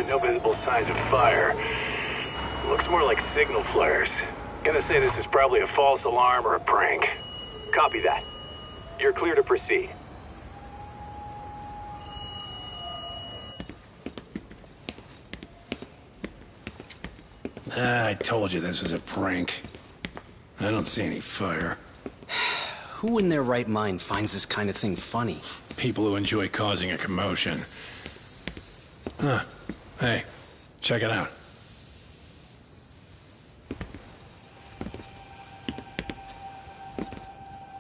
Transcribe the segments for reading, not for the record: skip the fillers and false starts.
no visible signs of fire. Looks more like signal flares. Gonna say this is probably a false alarm or a prank. Copy that. You're clear to proceed. I told you this was a prank. I don't see any fire. Who in their right mind finds this kind of thing funny? People who enjoy causing a commotion. Huh. Hey, check it out.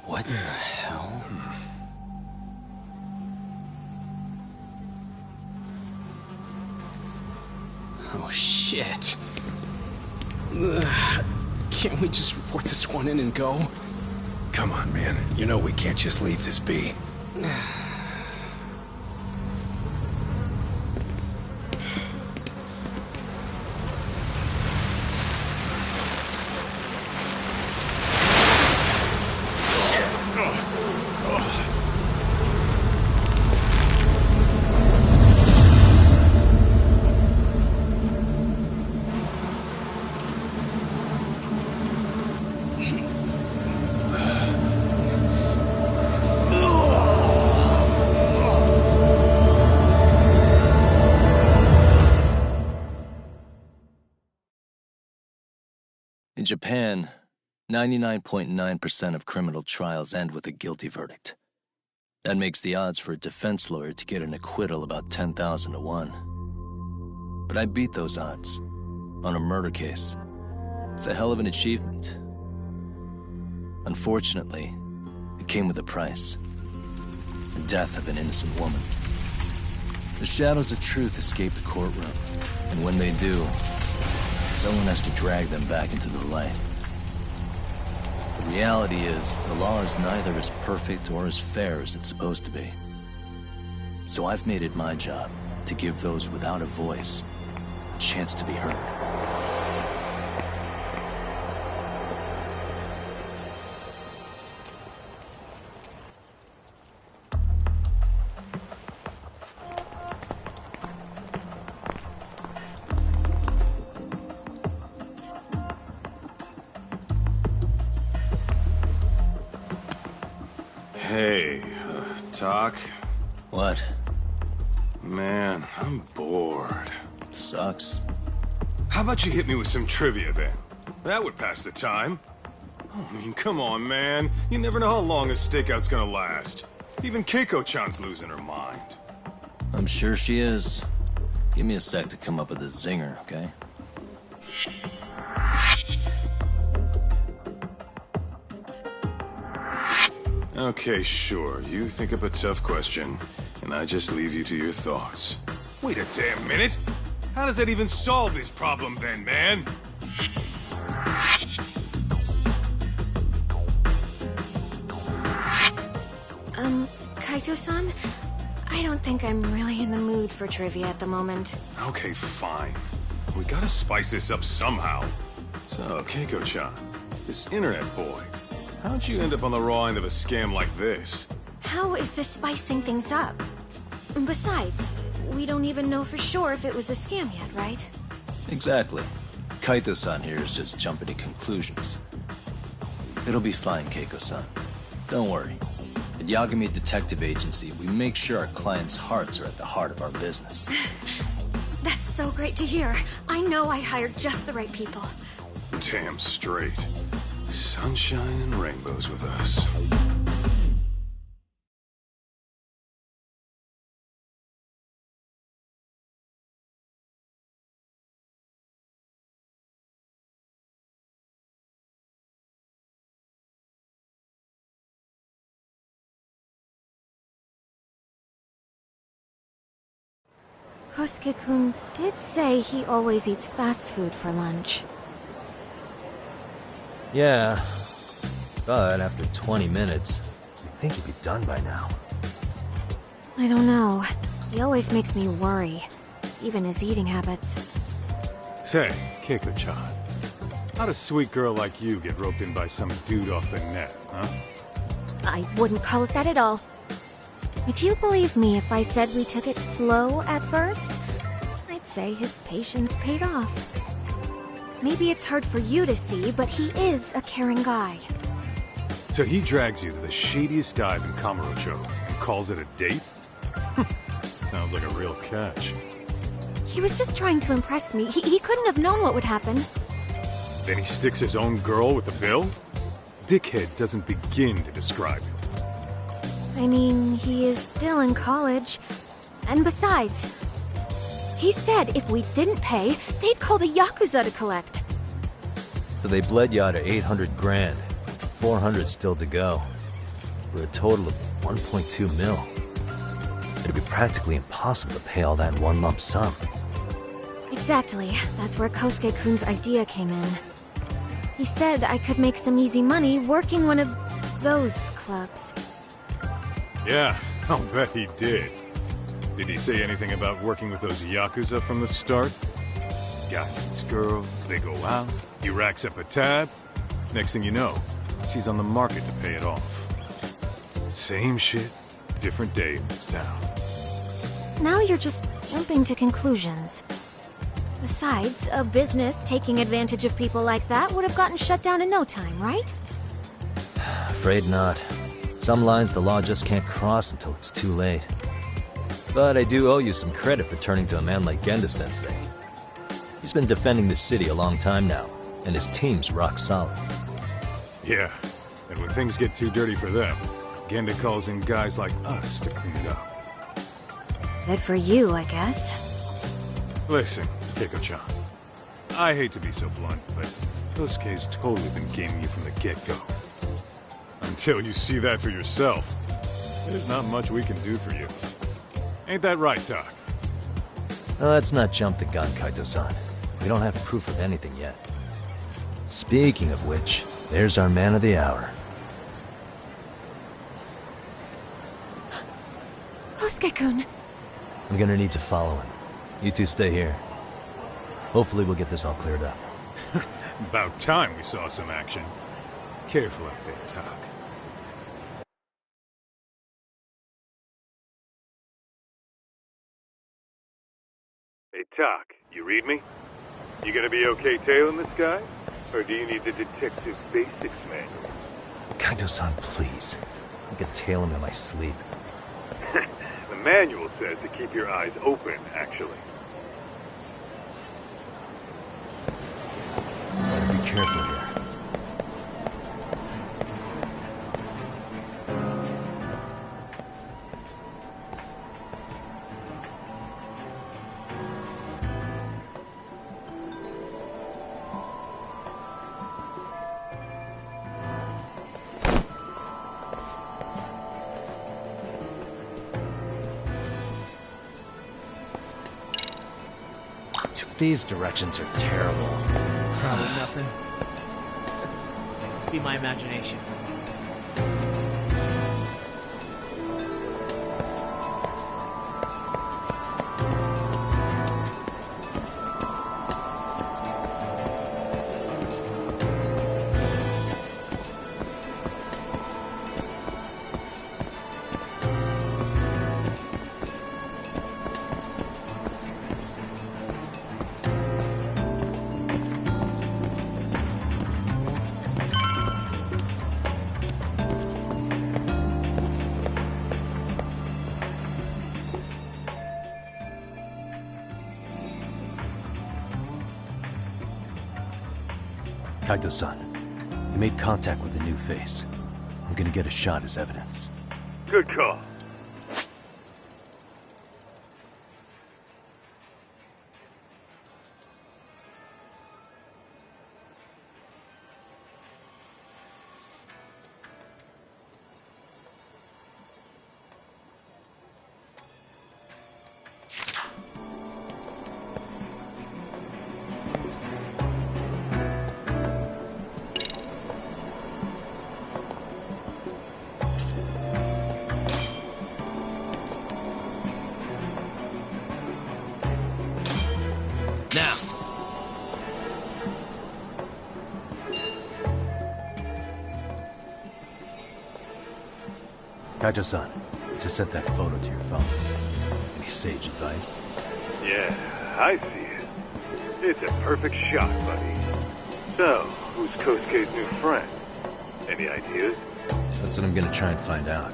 What the hell? Oh, shit. Ugh. Can't we just report this one in and go? Come on, man. You know we can't just leave this be. In Japan, 99.9% of criminal trials end with a guilty verdict. That makes the odds for a defense lawyer to get an acquittal about 10,000 to 1. But I beat those odds on a murder case. It's a hell of an achievement. Unfortunately, it came with a price. The death of an innocent woman. The shadows of truth escape the courtroom, and when they do, someone has to drag them back into the light. The reality is, the law is neither as perfect or as fair as it's supposed to be. So I've made it my job to give those without a voice a chance to be heard. Hey, Doc? What? Man, I'm bored. Sucks. How about you hit me with some trivia then? That would pass the time. I mean, come on, man. You never know how long a stakeout's gonna last. Even Keiko-chan's losing her mind. I'm sure she is. Give me a sec to come up with a zinger, okay? Okay, sure. You think up a tough question, and I just leave you to your thoughts. Wait a damn minute! How does that even solve this problem then, man? Kaito-san? I don't think I'm really in the mood for trivia at the moment. Okay, fine. We gotta spice this up somehow. So, Keiko-chan, this internet boy, how'd you end up on the raw end of a scam like this? How is this spicing things up? Besides, we don't even know for sure if it was a scam yet, right? Exactly. Kaito-san here is just jumping to conclusions. It'll be fine, Keiko-san. Don't worry. At Yagami Detective Agency, we make sure our clients' hearts are at the heart of our business. That's so great to hear. I know I hired just the right people. Damn straight. Sunshine and rainbows with us. Kosuke-kun did say he always eats fast food for lunch. Yeah, but after 20 minutes, you'd think he'd be done by now. I don't know. He always makes me worry, even his eating habits. Say, Keiko-chan, how'd a sweet girl like you get roped in by some dude off the net, huh? I wouldn't call it that at all. Would you believe me if I said we took it slow at first? I'd I'd say his patience paid off. Maybe it's hard for you to see, but he is a caring guy. So he drags you to the shadiest dive in Kamurocho and calls it a date? Sounds like a real catch. He was just trying to impress me. He couldn't have known what would happen. Then he sticks his own girl with the bill? Dickhead doesn't begin to describe him. I mean, he is still in college. And besides, he said if we didn't pay, they'd call the Yakuza to collect. So they bled you out of 800 grand, 400 still to go, for a total of 1.2 mil. It'd be practically impossible to pay all that in one lump sum. Exactly. That's where Kosuke-kun's idea came in. He said I could make some easy money working one of those clubs. Yeah, I'll bet he did. Did he say anything about working with those Yakuza from the start? Guy meets girl, they go out, he racks up a tab. Next thing you know, she's on the market to pay it off. Same shit, different day in this town. Now you're just jumping to conclusions. Besides, a business taking advantage of people like that would have gotten shut down in no time, right? Afraid not. Some lines the law just can't cross until it's too late. But I do owe you some credit for turning to a man like Genda-sensei. He's been defending the city a long time now, and his team's rock solid. Yeah, and when things get too dirty for them, Genda calls in guys like us to clean it up. Good for you, I guess. Listen, Keiko-chan, I hate to be so blunt, but Kosuke's totally been gaming you from the get-go. Until you see that for yourself, there's not much we can do for you. Ain't that right, Tak? Well, let's not jump the gun, Kaito-san. We don't have proof of anything yet. Speaking of which, there's our man of the hour. Kosuke-kun. I'm gonna need to follow him. You two stay here. Hopefully we'll get this all cleared up. About time we saw some action. Careful out there, Tak. Hey, Tak, you read me? You gonna be okay tailing this guy? Or do you need the detective basics manual? Kaito-san, please. I could tail him in my sleep. The manual says to keep your eyes open, actually. Better be careful here. These directions are terrible. Probably nothing. Must be my imagination. Kaito-san, you made contact with a new face. I'm gonna get a shot as evidence. Good call. Kaito-san, just sent that photo to your phone. Any sage advice? Yeah, I see it. It's a perfect shot, buddy. So, who's Kosuke's new friend? Any ideas? That's what I'm gonna try and find out.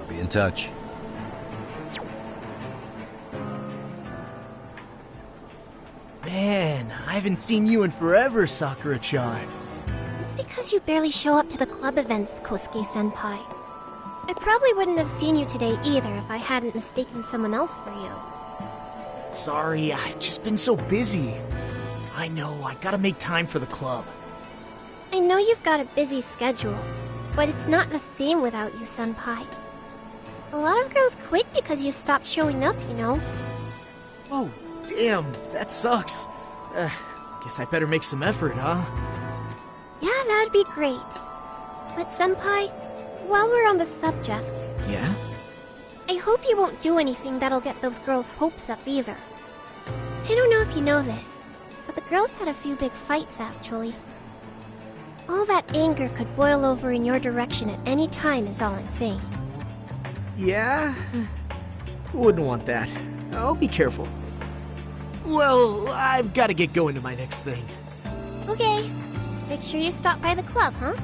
I'll be in touch. Man, I haven't seen you in forever, Sakura-chan. It's because you barely show up to the club events, Kosuke-senpai. I probably wouldn't have seen you today either if I hadn't mistaken someone else for you. Sorry, I've just been so busy. I know, I gotta make time for the club. I know you've got a busy schedule, but it's not the same without you, senpai. A lot of girls quit because you stopped showing up, you know. Oh, damn, that sucks. Guess I better make some effort, huh? Yeah, that'd be great. But senpai, while we're on the subject, Yeah? I hope you won't do anything that'll get those girls' hopes up either. I don't know if you know this, but the girls had a few big fights actually. All that anger could boil over in your direction at any time is all I'm saying. Yeah? Wouldn't want that. I'll be careful. Well, I've gotta get going to my next thing. Okay. Make sure you stop by the club, huh?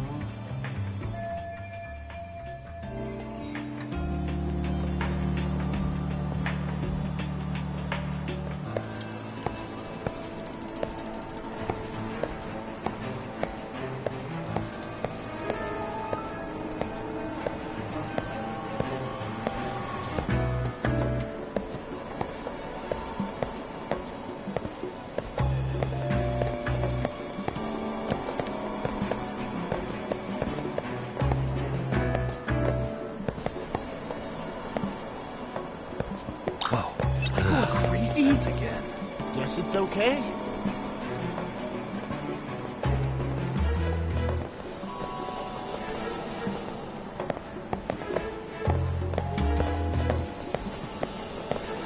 Crazy? Again. Guess it's okay.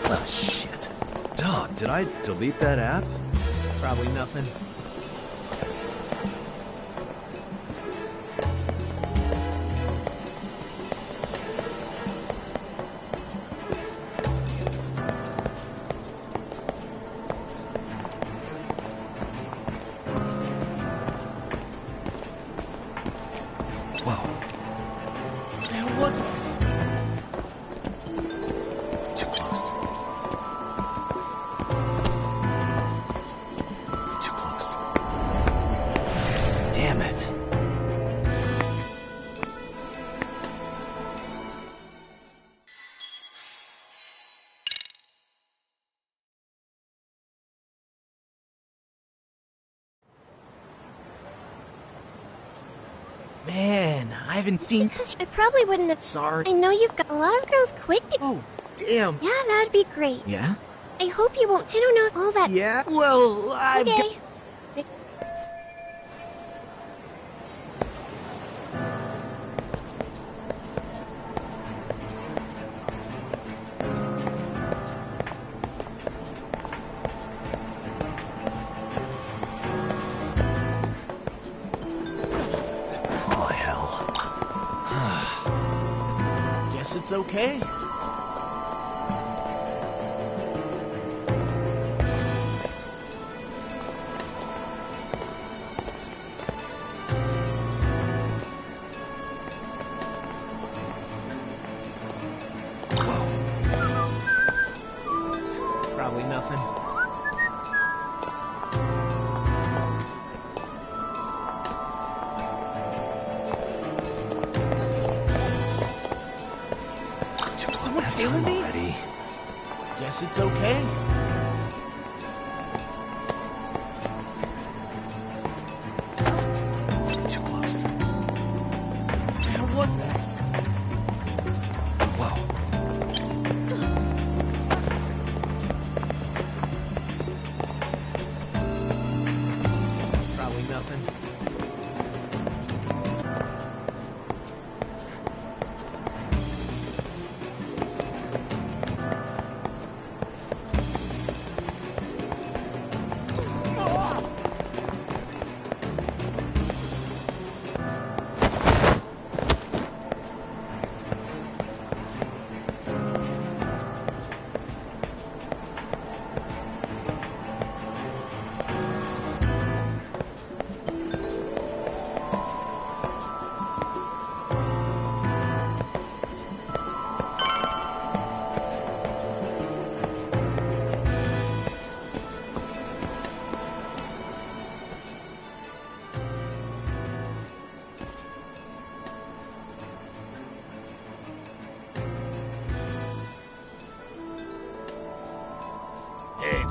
Oh, shit. Dog, did I delete that app? Probably nothing. Whoa. The hell was it? Too close. Too close. Damn it. Man, I haven't seen... Because I probably wouldn't have... Sorry. I know you've got a lot of girls quit. Oh, damn. Yeah, that'd be great. Yeah? I hope you won't. I don't know all that. Yeah? Well, I've got... Okay. Oh, hell. Guess it's okay. Probably nothing. Someone tailing me? Already. Guess it's okay. Too close. The hell was that? Whoa. Probably nothing.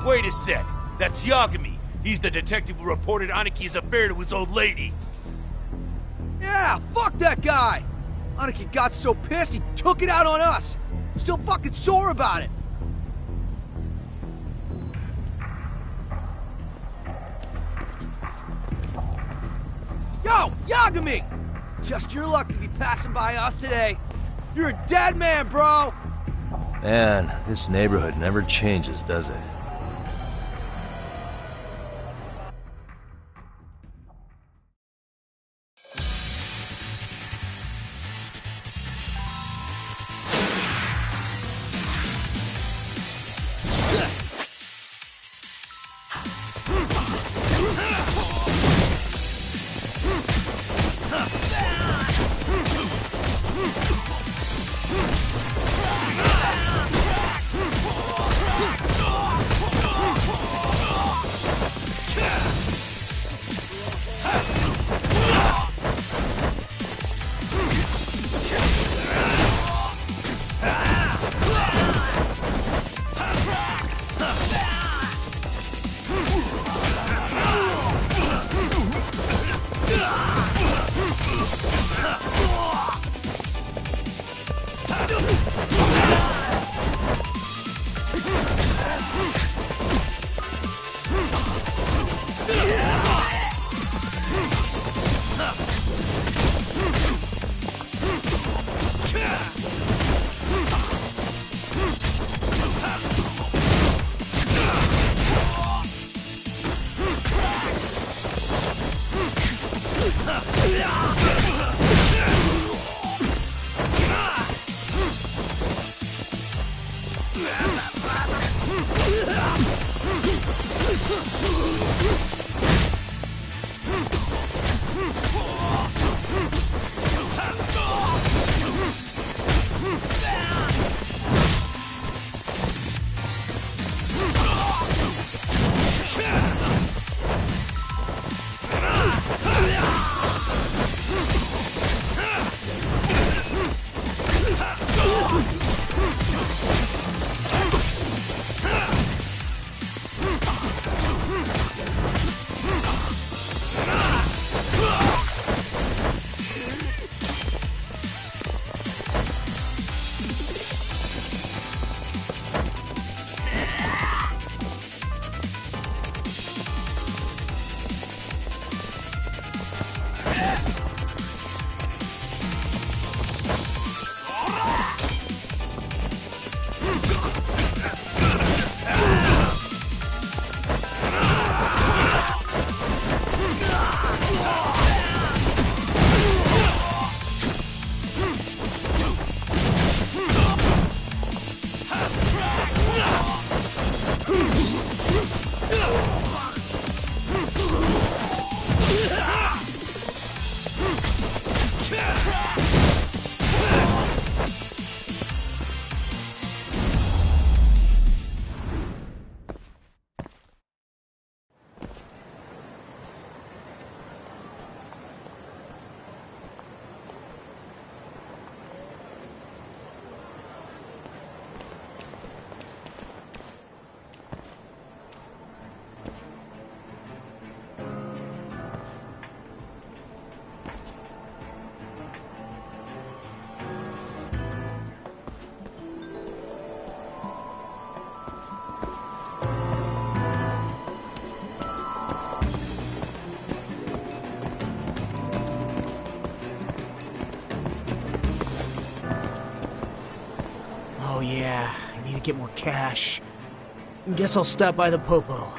wait a sec. That's Yagami. He's the detective who reported Aniki's affair to his old lady. Yeah, fuck that guy! Aniki got so pissed he took it out on us. Still fucking sore about it. Yo, Yagami! Just your luck to be passing by us today. You're a dead man, bro! Man, this neighborhood never changes, does it? Oh yeah, I need to get more cash. Guess I'll stop by the Popo.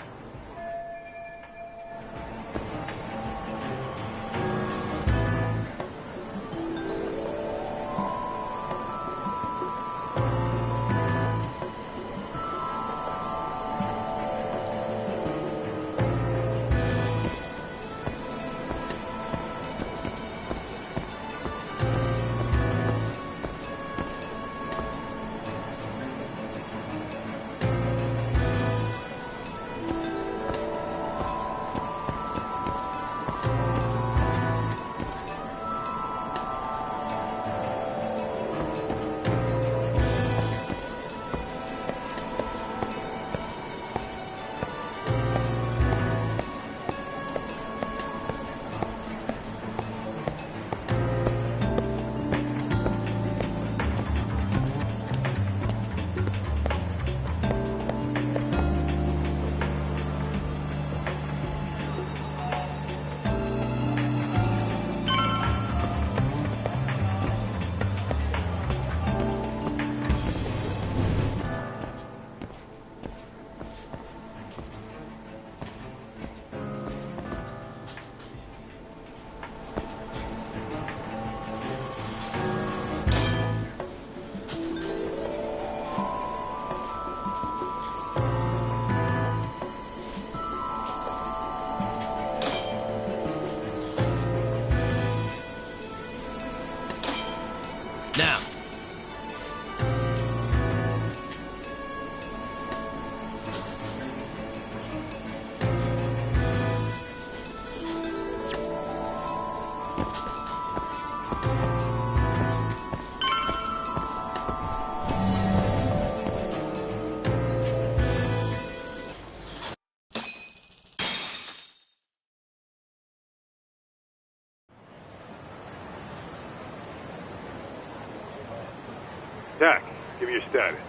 Tak, give me your status.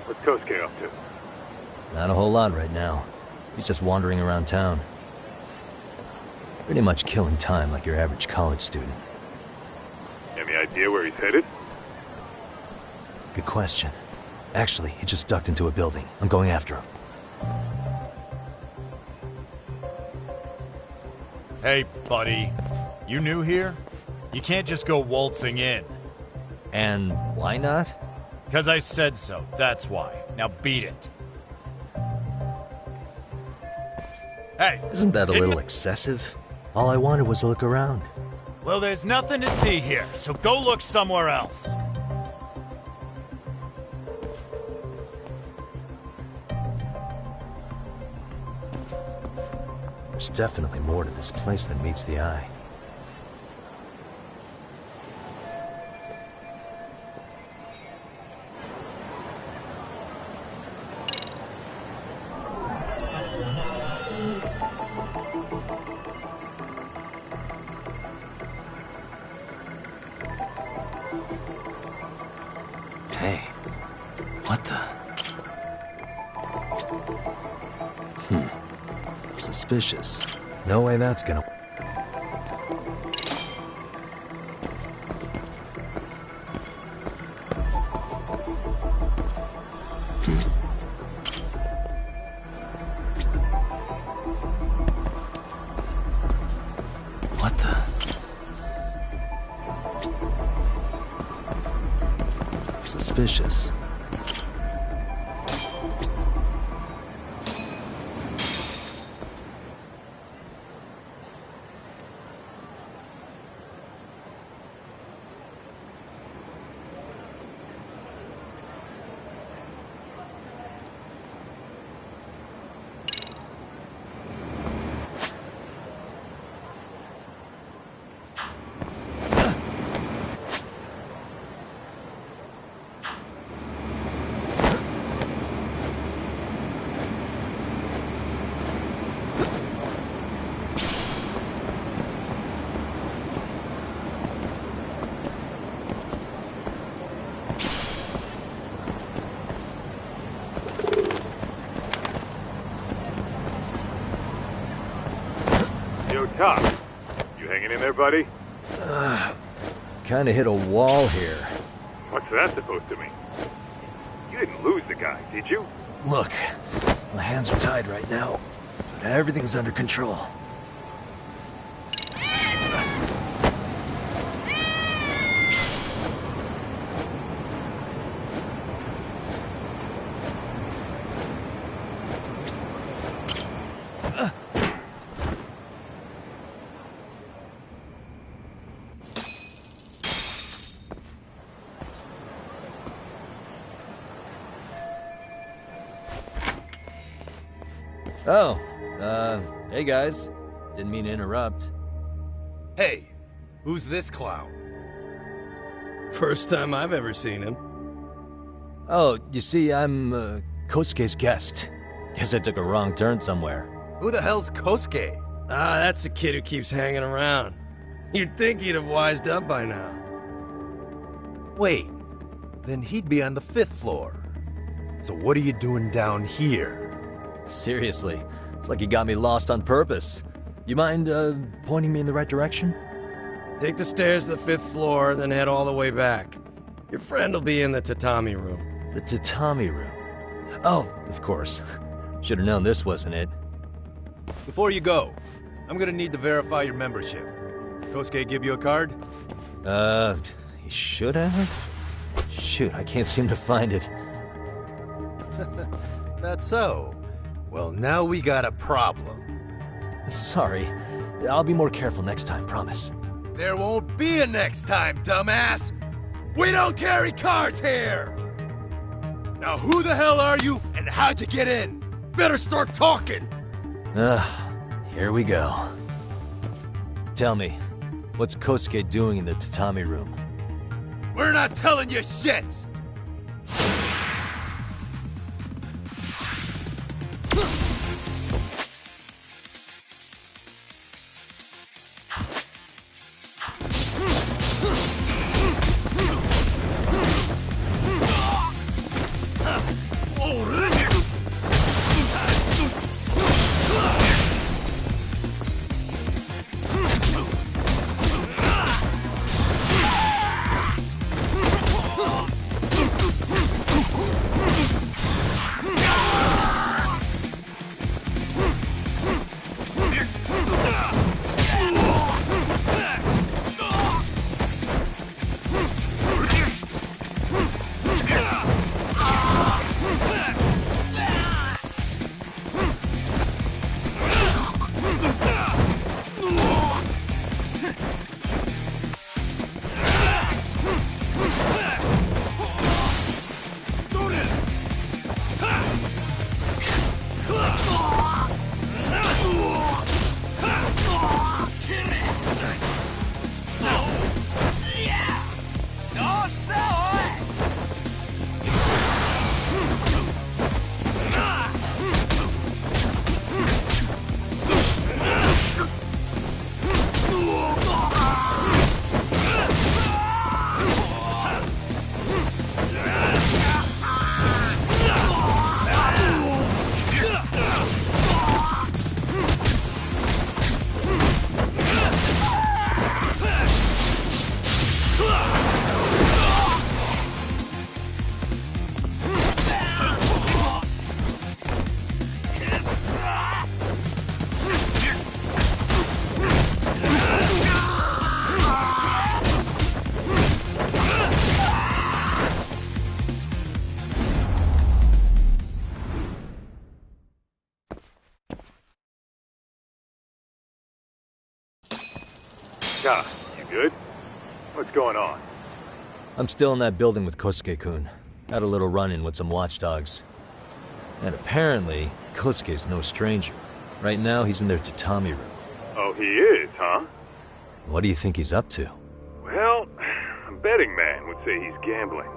What's Kosuke up to? Not a whole lot right now. He's just wandering around town. Pretty much killing time like your average college student. Any idea where he's headed? Good question. Actually, he just ducked into a building. I'm going after him. Hey, buddy. You new here? You can't just go waltzing in. And why not? 'Cause I said so, that's why. Now beat it. Hey! Isn't that a little excessive? All I wanted was to look around. Well, there's nothing to see here, so go look somewhere else. There's definitely more to this place than meets the eye. Hey, what the? Suspicious. No way that's gonna... What the? Suspicious. Yo, Top. You hanging in there, buddy? Kinda hit a wall here. What's that supposed to mean? You didn't lose the guy, did you? Look, my hands are tied right now, but everything's under control. Oh, hey guys. Didn't mean to interrupt. Hey, who's this clown? First time I've ever seen him. Oh, you see, I'm, Kosuke's guest. Guess I took a wrong turn somewhere. Who the hell's Kosuke? Ah, that's the kid who keeps hanging around. You'd think he'd have wised up by now. Wait, then he'd be on the 5th floor. So what are you doing down here? Seriously, it's like you got me lost on purpose. You mind, pointing me in the right direction? Take the stairs to the 5th floor, then head all the way back. Your friend will be in the tatami room. The tatami room. Oh, of course. Should have known this wasn't it. Before you go, I'm gonna need to verify your membership. Kosuke give you a card? He should have? Shoot, I can't seem to find it. That's so. Well, now we got a problem. Sorry. I'll be more careful next time, promise. There won't be a next time, dumbass! We don't carry cards here! Now who the hell are you, and how'd you get in? Better start talking! Here we go. Tell me, what's Kosuke doing in the tatami room? We're not telling you shit! Todd, you good? What's going on? I'm still in that building with Kosuke-kun. Had a little run-in with some watchdogs. And apparently, Kosuke's no stranger. Right now, he's in their tatami room. Oh, he is, huh? What do you think he's up to? Well, a betting man would say he's gambling.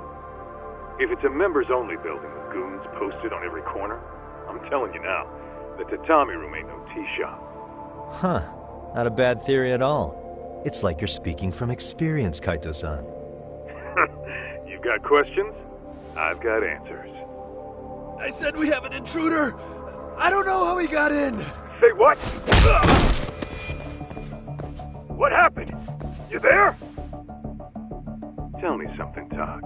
If it's a members-only building with goons posted on every corner, I'm telling you now, the tatami room ain't no tea shop. Huh. Not a bad theory at all. It's like you're speaking from experience, Kaito-san. You've got questions? I've got answers. I said we have an intruder! I don't know how he got in! Say what? What happened? You there? Tell me something, Tog.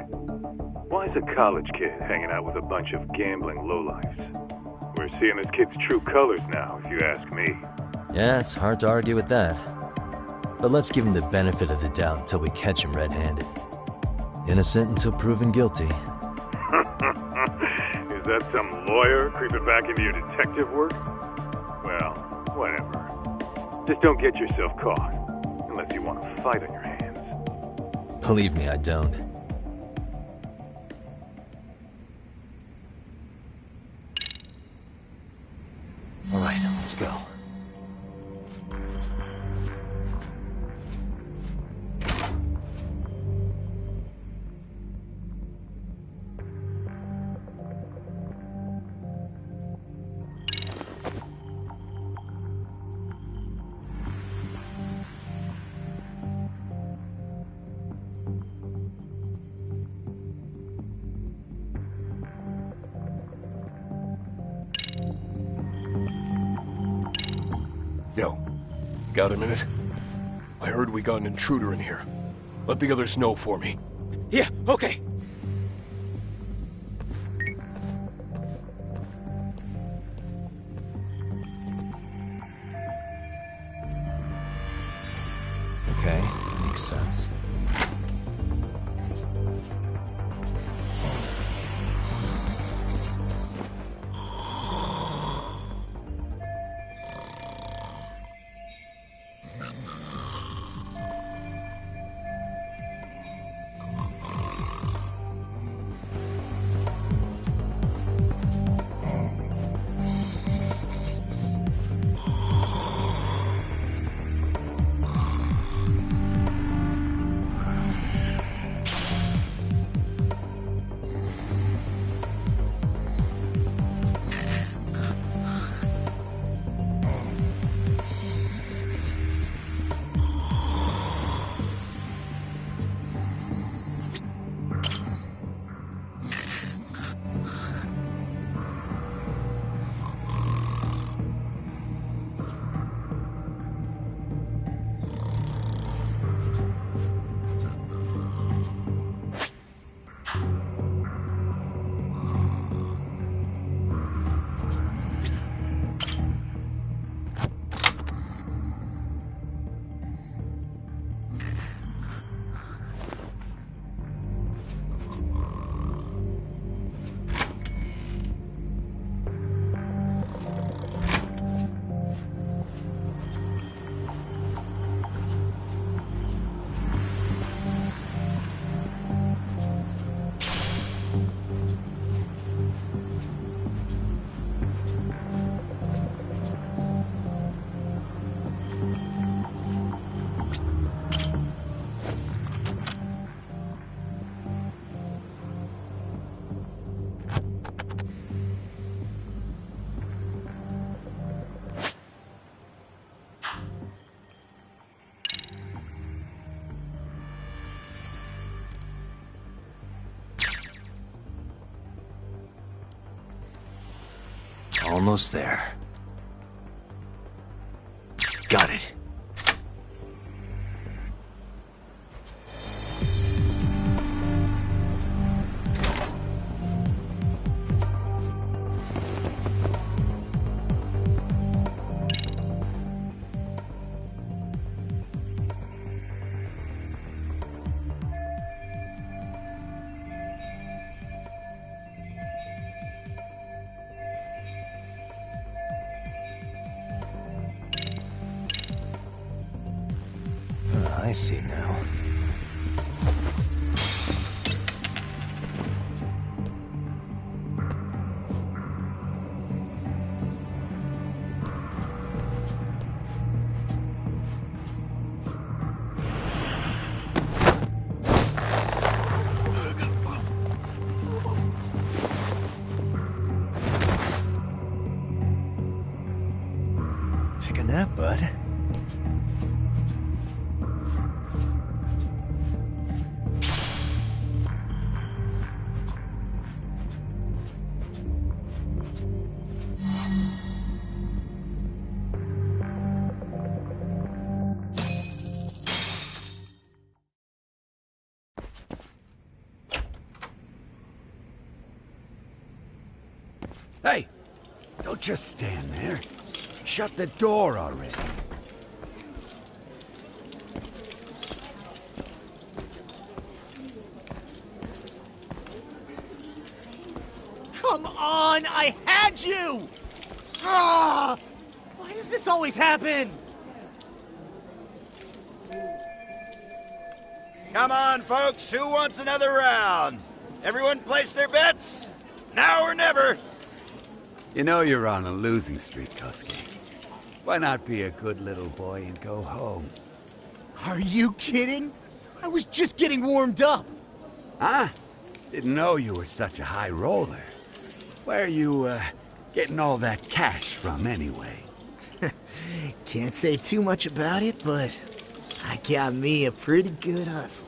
Why is a college kid hanging out with a bunch of gambling lowlifes? We're seeing this kid's true colors now, if you ask me. Yeah, it's hard to argue with that. But let's give him the benefit of the doubt until we catch him red-handed. Innocent until proven guilty. Is that some lawyer creeping back into your detective work? Well, whatever. Just don't get yourself caught. Unless you want a fight on your hands. Believe me, I don't. All right, let's go. Yo, got a minute? I heard we got an intruder in here. Let the others know for me. Yeah, okay. Okay, makes sense. Almost there. Got it. I see now. Take a nap, bud. Hey! Don't just stand there. Shut the door already. Come on! I had you! Ah! Why does this always happen? Come on, folks. Who wants another round? Everyone place their bets? Now or never. You know you're on a losing streak, Kosuke. Why not be a good little boy and go home? Are you kidding? I was just getting warmed up. Huh? Didn't know you were such a high roller. Where are you, getting all that cash from, anyway? Can't say too much about it, but I got me a pretty good hustle.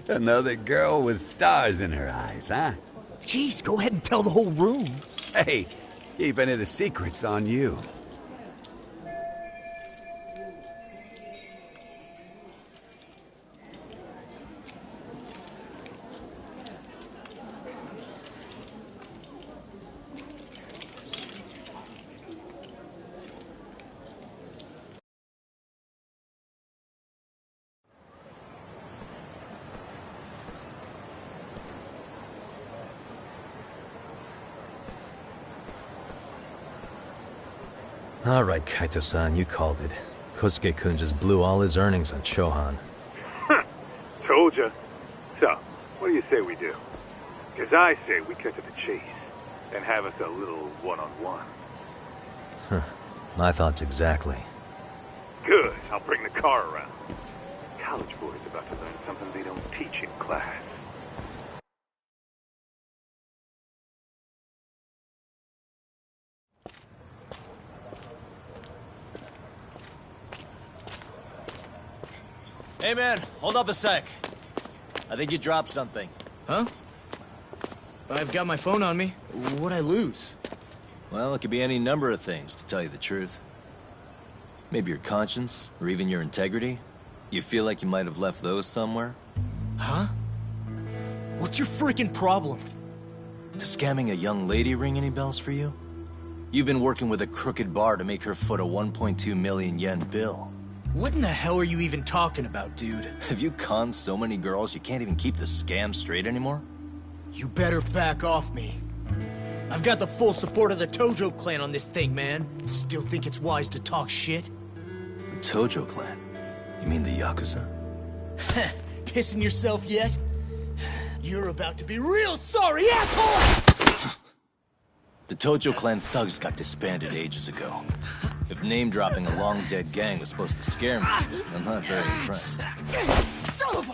Another girl with stars in her eyes, huh? Jeez, go ahead and tell the whole room. Hey, keeping it a secret's on you. All right, Kaito-san, you called it. Kosuke-kun just blew all his earnings on Chohan. Told ya. So, what do you say we do? Because I say we cut to the chase and have us a little one-on-one. Huh. My thoughts exactly. Good. I'll bring the car around. College boys about to learn something they don't teach in class. Hey man, hold up a sec. I think you dropped something. Huh? I've got my phone on me. What'd I lose? Well, it could be any number of things, to tell you the truth. Maybe your conscience, or even your integrity. You feel like you might have left those somewhere? Huh? What's your freaking problem? Does scamming a young lady ring any bells for you? You've been working with a crooked bar to make her foot a 1.2 million yen bill. What in the hell are you even talking about, dude? Have you conned so many girls you can't even keep the scam straight anymore? You better back off me. I've got the full support of the Tojo clan on this thing, man. Still think it's wise to talk shit? The Tojo clan? You mean the Yakuza? Pissing yourself yet? You're about to be real sorry, asshole! The Tojo clan thugs got disbanded ages ago. If name-dropping a long-dead gang was supposed to scare me, I'm not very impressed. Son of a...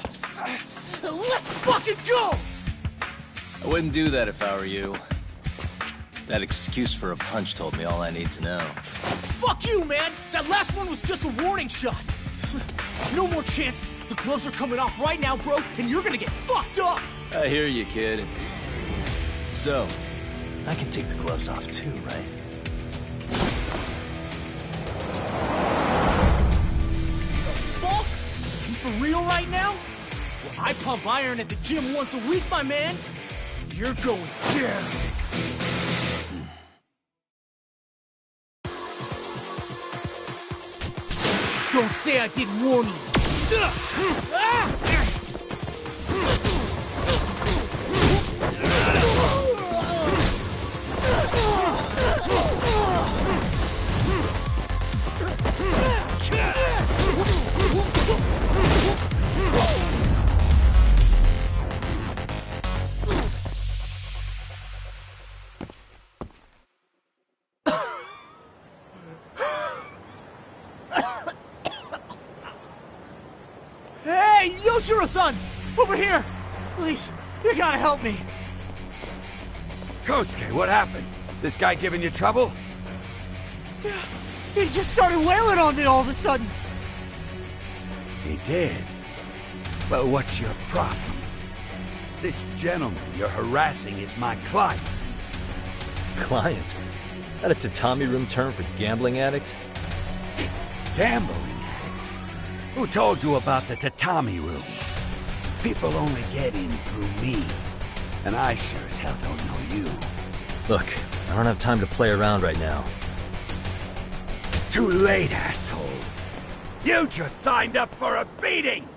Let's fucking go! I wouldn't do that if I were you. That excuse for a punch told me all I need to know. Fuck you, man! That last one was just a warning shot! No more chances! The gloves are coming off right now, bro, and you're gonna get fucked up! I hear you, kid. So, I can take the gloves off too, right? Fuck? You for real right now? Well, I pump iron at the gym once a week, my man. You're going down. Don't say I didn't warn you. Hey, Yoshiro-san! Over here! Please, you gotta help me. Kosuke, what happened? This guy giving you trouble? Yeah, he just started wailing on me all of a sudden. He did? Well, what's your problem? This gentleman you're harassing is my client. Client? That a tatami room term for gambling addict? Gambling addict? Who told you about the tatami room? People only get in through me. And I sure as hell don't know you. Look, I don't have time to play around right now. Too late, asshole. You just signed up for a beating!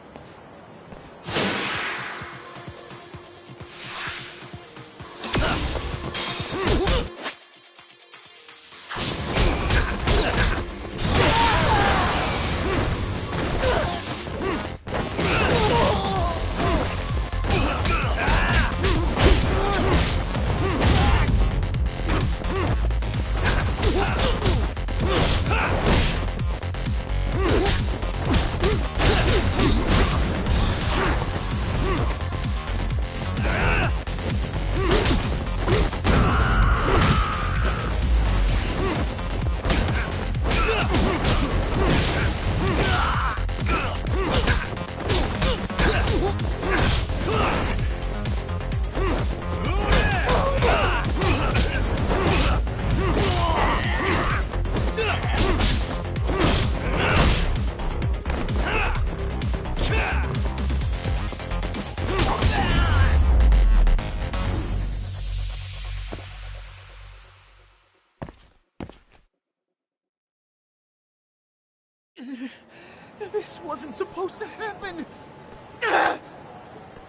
This wasn't supposed to happen.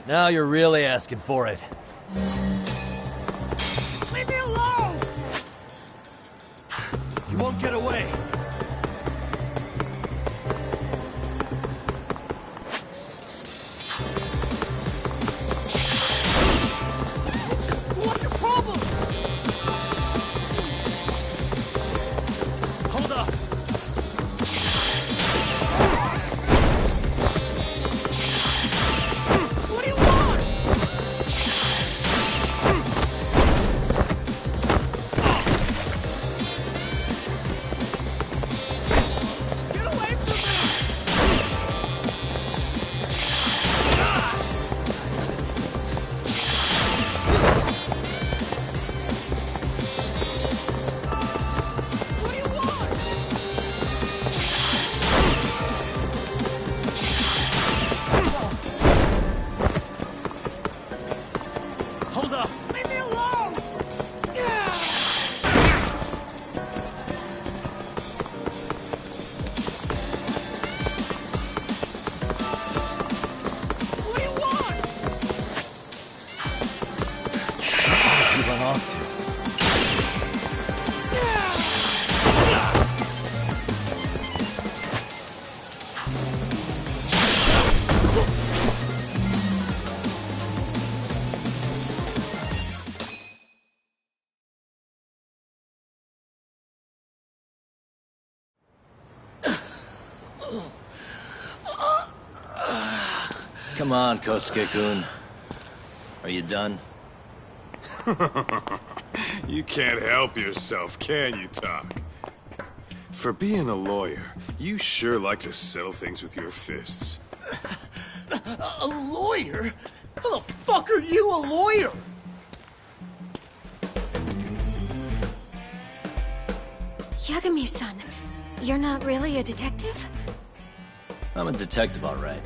Now you're really asking for it. Leave me alone! You won't get away. What's your problem? Hold up. What do you want? Get away from me! What do you want? Hold up. Leave me alone! What do you want? You run off to. Come on, Kosuke-kun. Are you done? You can't help yourself, can you, Talk? For being a lawyer, you sure like to settle things with your fists. A lawyer? How the fuck are you a lawyer? Yagami-san, you're not really a detective? I'm a detective, all right.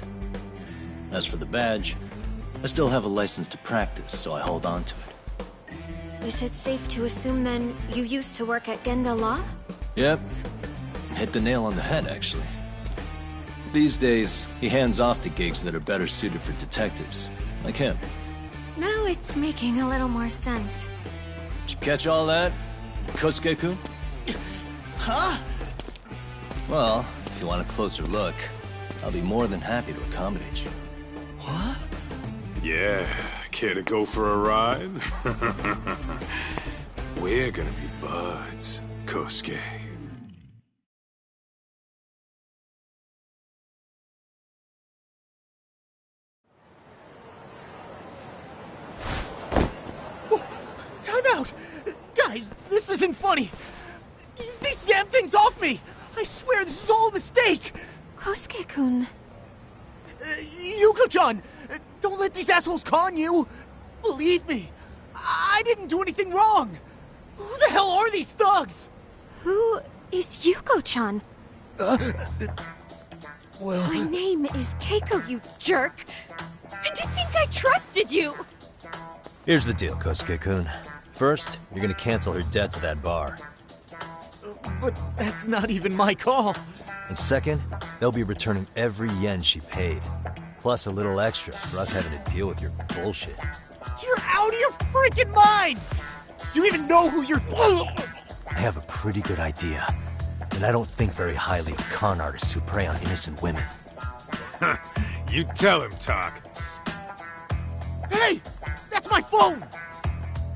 As for the badge, I still have a license to practice, so I hold on to it. Is it safe to assume then you used to work at Genda Law? Yep. Hit the nail on the head, actually. These days, he hands off to gigs that are better suited for detectives, like him. Now it's making a little more sense. Did you catch all that, Kosuke-kun? Huh? Well, if you want a closer look, I'll be more than happy to accommodate you. What? Yeah, care to go for a ride? We're gonna be buds, Kosuke. out! Guys, this isn't funny! These damn things off me! I swear this is all a mistake! Kosuke-kun. Yuko-chan! Don't let these assholes con you! Believe me, I didn't do anything wrong! Who the hell are these thugs? Who is Yuko-chan? Well... My name is Keiko, you jerk! And to think I trusted you! Here's the deal, Kosuke-kun. First, you're gonna cancel her debt to that bar. But that's not even my call. And second, they'll be returning every yen she paid. Plus a little extra for us having to deal with your bullshit. You're out of your freaking mind! Do you even know who you're... I have a pretty good idea. And I don't think very highly of con artists who prey on innocent women. You tell him, Talk. Hey! That's my phone!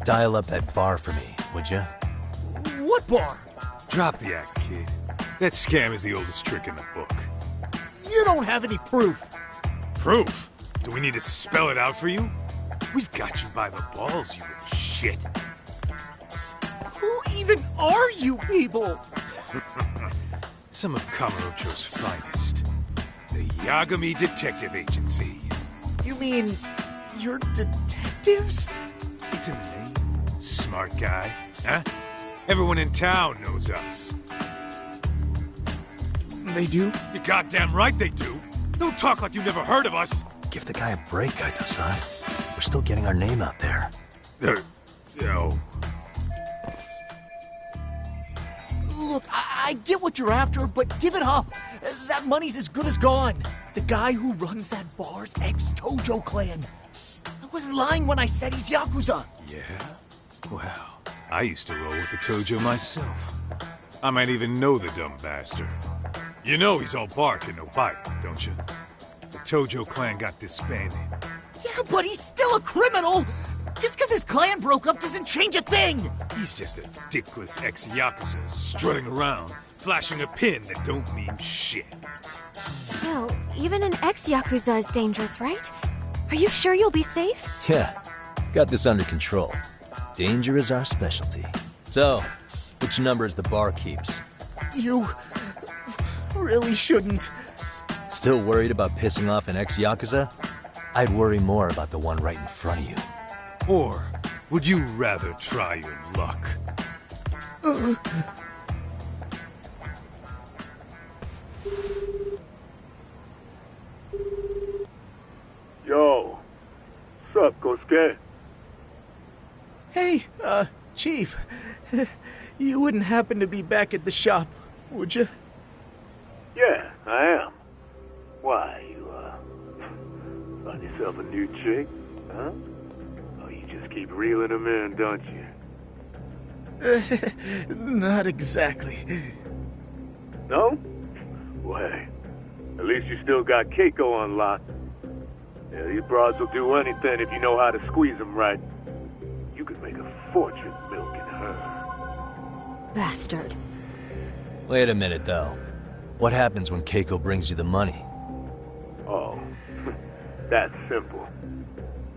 Dial up that bar for me, would ya? What bar? Drop the act, kid. That scam is the oldest trick in the book. You don't have any proof. Proof? Do we need to spell it out for you? We've got you by the balls, you little shit. Who even are you people? Some of Kamurocho's finest. The Yagami Detective Agency. You mean... you're detectives? It's in the name. Smart guy, huh? Everyone in town knows us. They do? You're goddamn right they do. Don't talk like you never heard of us. Give the guy a break, Kaito-san. We're still getting our name out there. No. Look, I get what you're after, but give it up. That money's as good as gone. The guy who runs that bar's ex-Tojo clan. I wasn't lying when I said he's Yakuza. Yeah? Well, I used to roll with the Tojo myself. I might even know the dumb bastard. You know he's all bark and no bite, don't you? The Tojo clan got disbanded. Yeah, but he's still a criminal! Just because his clan broke up doesn't change a thing! He's just a dickless ex-Yakuza strutting around, flashing a pin that don't mean shit. Still, even an ex-Yakuza is dangerous, right? Are you sure you'll be safe? Yeah, got this under control. Danger is our specialty. So, which number is the bar keeps? You... really shouldn't. Still worried about pissing off an ex-Yakuza? I'd worry more about the one right in front of you. Or would you rather try your luck? Yo, what's up, Kosuke? Hey, Chief. You wouldn't happen to be back at the shop, would you? Yeah, I am. Why, you, find yourself a new chick, huh? Oh, you just keep reeling them in, don't you? Not exactly. No? Well, hey, at least you still got Keiko on lock. Yeah, these broads will do anything if you know how to squeeze them right. You could make a fortune milking her. Bastard. Wait a minute, though. What happens when Keiko brings you the money? Oh, that's simple.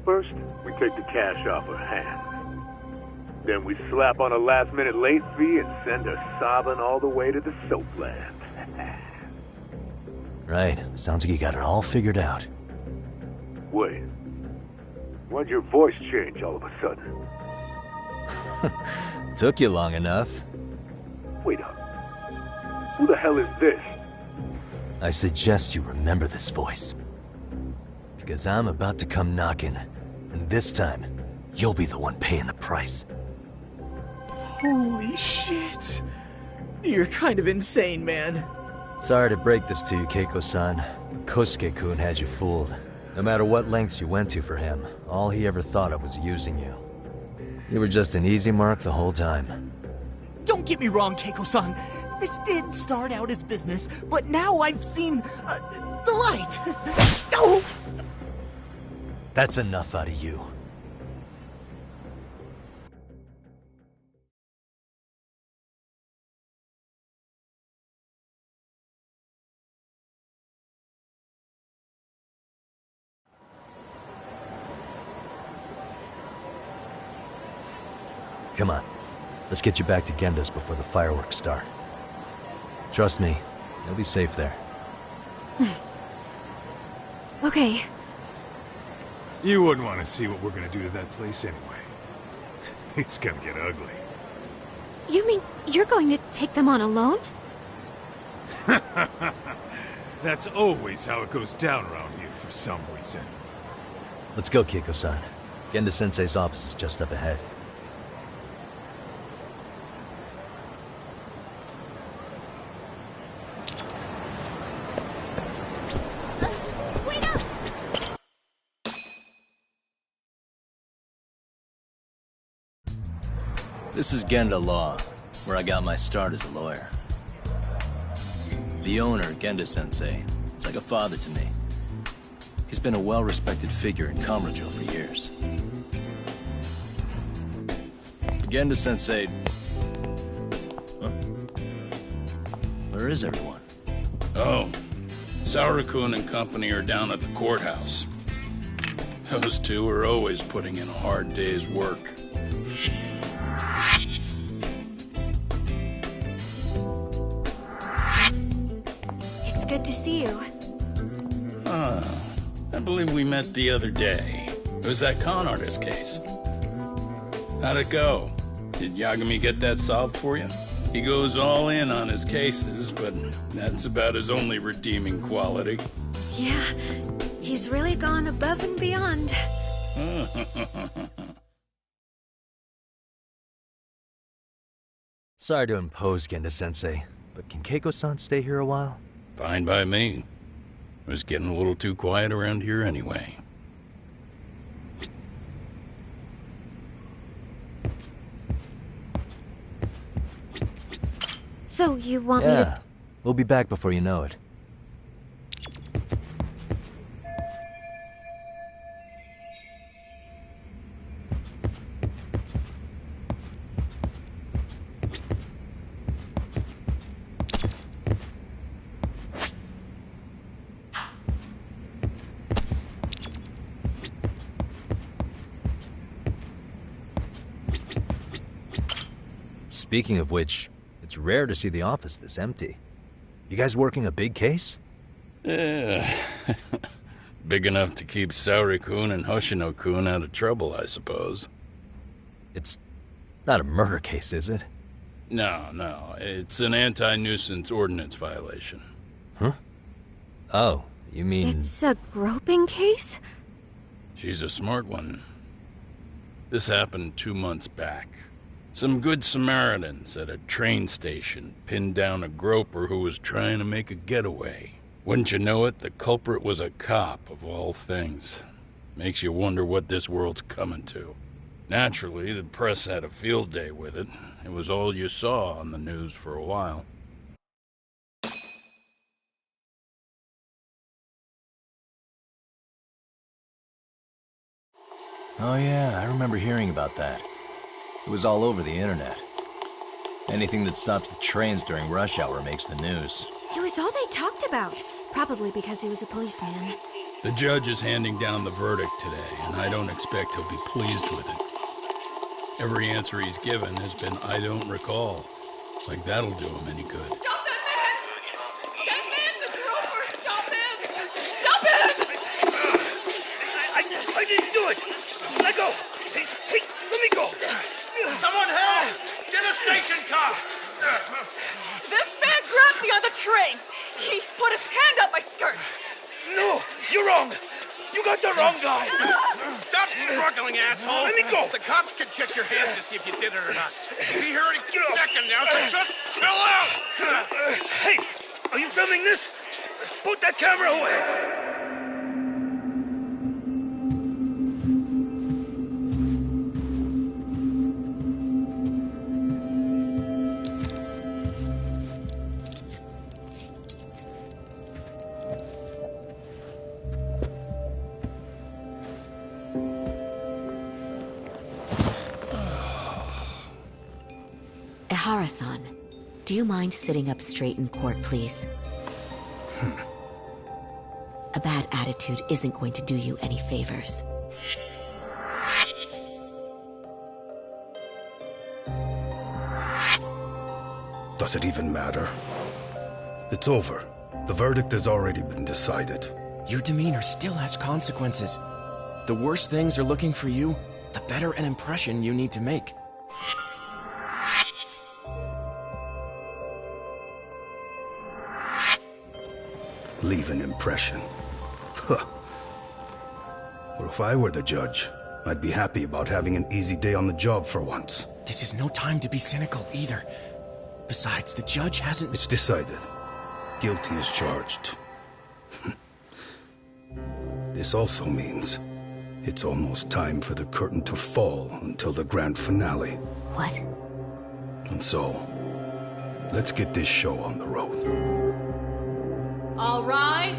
First, we take the cash off her hand. Then we slap on a last-minute late fee and send her sobbing all the way to the soapland. Right. Sounds like you got it all figured out. Wait. Why'd your voice change all of a sudden? Took you long enough. Wait up. Who the hell is this? I suggest you remember this voice. Because I'm about to come knocking, and this time, you'll be the one paying the price. Holy shit. You're kind of insane, man. Sorry to break this to you, Keiko-san, but Kosuke-kun had you fooled. No matter what lengths you went to for him, all he ever thought of was using you. You were just an easy mark the whole time. Don't get me wrong, Keiko-san. This did start out as business, but now I've seen the light. Oh! That's enough out of you. Come on. Let's get you back to Genda's before the fireworks start. Trust me, you'll be safe there. Okay. You wouldn't want to see what we're gonna do to that place anyway. It's gonna get ugly. You mean you're going to take them on alone? That's always how it goes down around here for some reason. Let's go, Keiko-san. Genda-sensei's office is just up ahead. This is Genda Law, where I got my start as a lawyer. The owner, Genda-sensei, is like a father to me. He's been a well-respected figure in Kamurocho for years. Genda-sensei... Huh? Where is everyone? Oh, Saura-kun and company are down at the courthouse. Those two are always putting in a hard day's work. It's good to see you. I believe we met the other day. It was that con artist case. How'd it go? Did Yagami get that solved for you? He goes all in on his cases, but that's about his only redeeming quality. Yeah, he's really gone above and beyond. Sorry to impose, Genda-sensei, but can Keiko-san stay here a while? Fine by me. It was getting a little too quiet around here anyway. So you want me to... We'll be back before you know it. Speaking of which, it's rare to see the office this empty. You guys working a big case? Yeah. Big enough to keep Saori-kun and Hoshino-kun out of trouble, I suppose. It's not a murder case, is it? No. It's an anti-nuisance ordinance violation. Huh? Oh, you mean... It's a groping case? She's a smart one. This happened 2 months back. Some good Samaritans at a train station pinned down a groper who was trying to make a getaway. Wouldn't you know it, the culprit was a cop, of all things. Makes you wonder what this world's coming to. Naturally, the press had a field day with it. It was all you saw on the news for a while. Oh yeah, I remember hearing about that. It was all over the internet. Anything that stops the trains during rush hour makes the news. It was all they talked about. Probably because he was a policeman. The judge is handing down the verdict today, and I don't expect he'll be pleased with it. Every answer he's given has been, I don't recall. Like that'll do him any good. Stop that man! That man's a groper! Stop him! Stop him! I didn't do it! Let go! Hey, let me go! Someone help! Get a station car! This man grabbed me on the train! He put his hand up my skirt! No! You're wrong! You got the wrong guy! Stop struggling, asshole! Let me go! The cops can check your hands to see if you did it or not. Be here any second now, so just chill out! Hey! Are you filming this? Put that camera away! Ihara-san, do you mind sitting up straight in court, please? A bad attitude isn't going to do you any favors. Does it even matter? It's over. The verdict has already been decided. Your demeanor still has consequences. The worse things are looking for you, the better an impression you need to make. Leave an impression. Huh. Well, if I were the judge, I'd be happy about having an easy day on the job for once. This is no time to be cynical, either. Besides, the judge hasn't... It's decided. Guilty is charged. This also means it's almost time for the curtain to fall until the grand finale. What? And so, let's get this show on the road. All rise.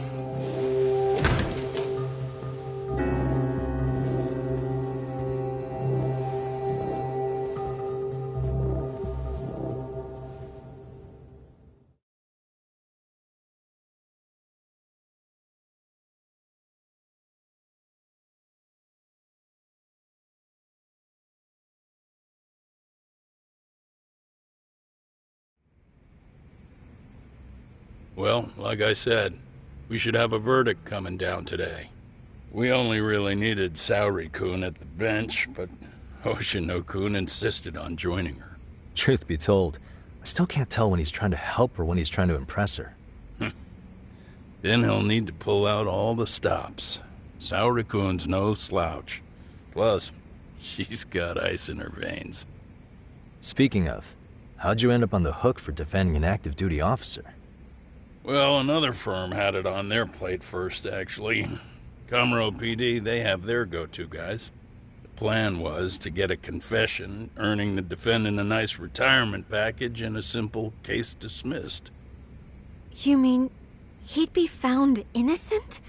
Well, like I said, we should have a verdict coming down today. We only really needed Saori-kun at the bench, but Hoshino-kun insisted on joining her. Truth be told, I still can't tell when he's trying to help or when he's trying to impress her. Then he'll need to pull out all the stops. Saori-kun's no slouch. Plus, she's got ice in her veins. Speaking of, how'd you end up on the hook for defending an active duty officer? Well, another firm had it on their plate first, actually. Comro PD, they have their go-to guys. The plan was to get a confession, earning the defendant a nice retirement package and a simple case dismissed. You mean he'd be found innocent?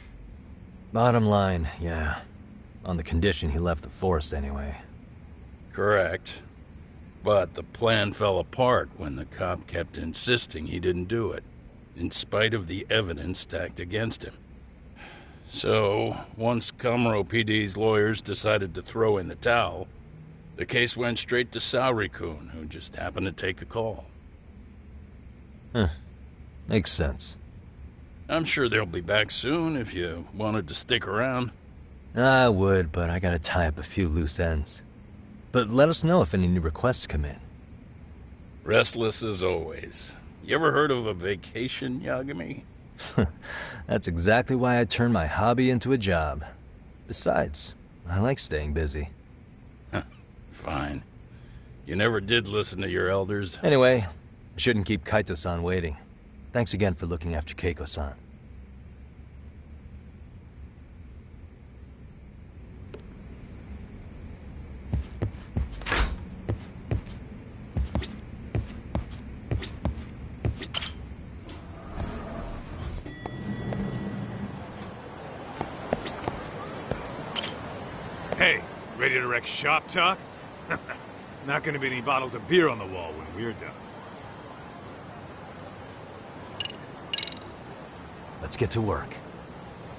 Bottom line, yeah. On the condition he left the force anyway. Correct. But the plan fell apart when the cop kept insisting he didn't do it, in spite of the evidence stacked against him. So, once Comro PD's lawyers decided to throw in the towel, the case went straight to Saori-kun, who just happened to take the call. Makes sense. I'm sure they'll be back soon if you wanted to stick around. I would, but I gotta tie up a few loose ends. But let us know if any new requests come in. Restless as always. You ever heard of a vacation, Yagami? That's exactly why I turned my hobby into a job. Besides, I like staying busy. Fine. You never did listen to your elders. Anyway, I shouldn't keep Kaito-san waiting. Thanks again for looking after Keiko-san. Hey, ready to wreck shop talk? Not gonna be any bottles of beer on the wall when we're done. Let's get to work.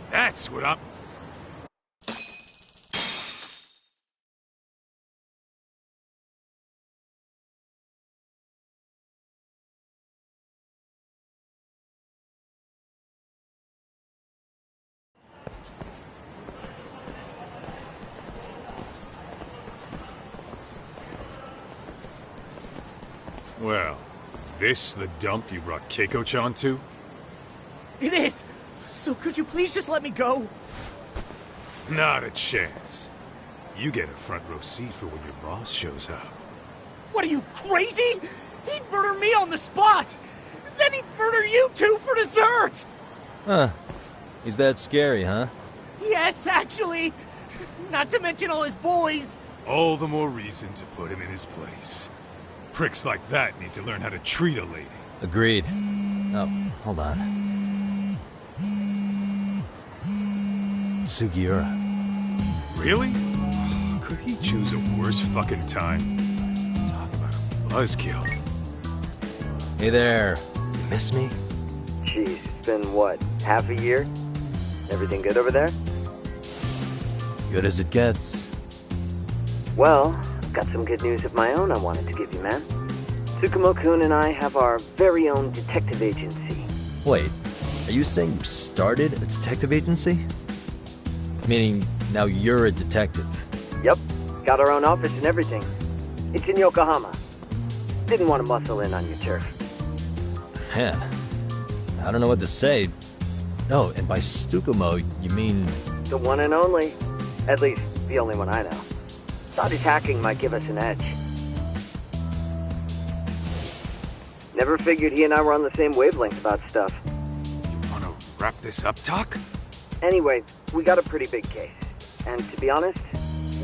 That's what I'm... Well, this the dump you brought Keiko-chan to? It is! So could you please just let me go? Not a chance. You get a front row seat for when your boss shows up. What are you, crazy? He'd murder me on the spot! Then he'd murder you two for dessert! Huh. He's that scary, huh? Yes, actually. Not to mention all his boys. All the more reason to put him in his place. Pricks like that need to learn how to treat a lady. Agreed. Oh, hold on. Sugiura. Really? Could he choose a worse fucking time? Talk about a buzzkill. Hey there. You miss me? Jeez, it's been what, half a year? Everything good over there? Good as it gets. Well, I've got some good news of my own I wanted to give you, man. Tsukumo-kun and I have our very own detective agency. Wait, are you saying you started a detective agency? Meaning, now you're a detective? Yep, got our own office and everything. It's in Yokohama. Didn't want to muscle in on your turf. Man, I don't know what to say. Oh, and by Tsukumo, you mean... The one and only. At least, the only one I know. Thought his hacking might give us an edge. Never figured he and I were on the same wavelength about stuff. You wanna wrap this up, Doc? Anyway, we got a pretty big case. And to be honest,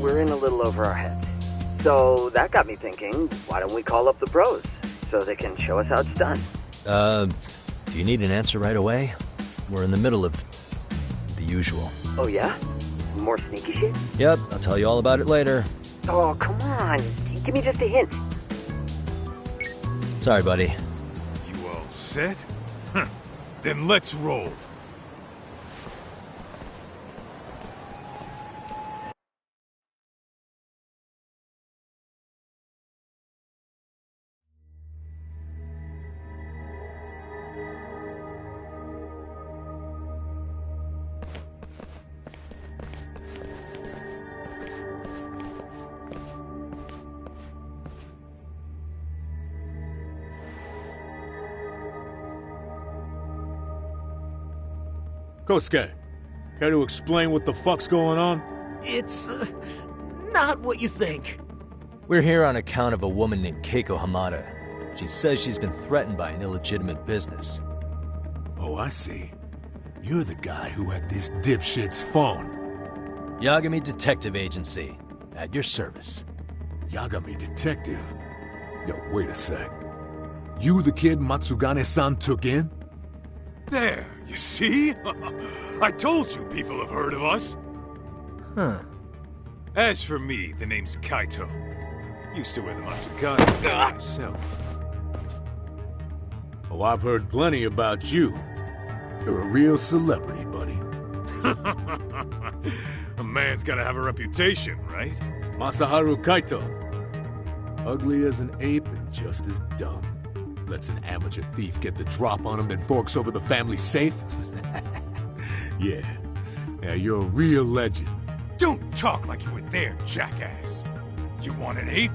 we're in a little over our heads. So that got me thinking, why don't we call up the pros? So they can show us how it's done. Do you need an answer right away? We're in the middle of the usual. Oh yeah? More sneaky shit? Yep, I'll tell you all about it later. Oh, come on. Give me just a hint. Sorry, buddy. You all set? Then let's roll. Kosuke, care to explain what the fuck's going on? It's, not what you think. We're here on account of a woman named Keiko Hamada. She says she's been threatened by an illegitimate business. Oh, I see. You're the guy who had this dipshit's phone. Yagami Detective Agency. At your service. Yagami Detective? Yo, wait a sec. You the kid Matsugane-san took in? There, you see? I told you people have heard of us. Huh. As for me, the name's Kaito. Used to wear the Matsugane myself. Oh, I've heard plenty about you. You're a real celebrity, buddy. A man's gotta have a reputation, right? Masaharu Kaito. Ugly as an ape and just as dumb. Lets an amateur thief get the drop on him, then forks over the family safe? Yeah, you're a real legend. Don't talk like you were there, jackass. You want an ape?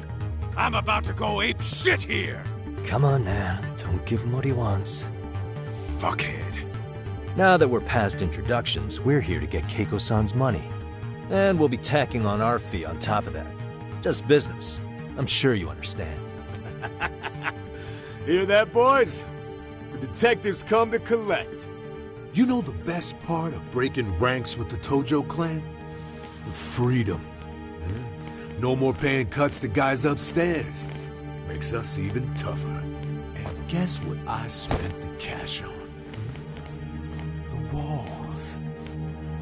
I'm about to go ape shit here! Come on, man. Don't give him what he wants. Fuckhead. Now that we're past introductions, we're here to get Keiko-san's money. And we'll be tacking on our fee on top of that. Just business. I'm sure you understand. Hear that, boys? The detectives come to collect. You know the best part of breaking ranks with the Tojo clan? The freedom. No more paying cuts to guys upstairs. Makes us even tougher. And guess what I spent the cash on? The walls.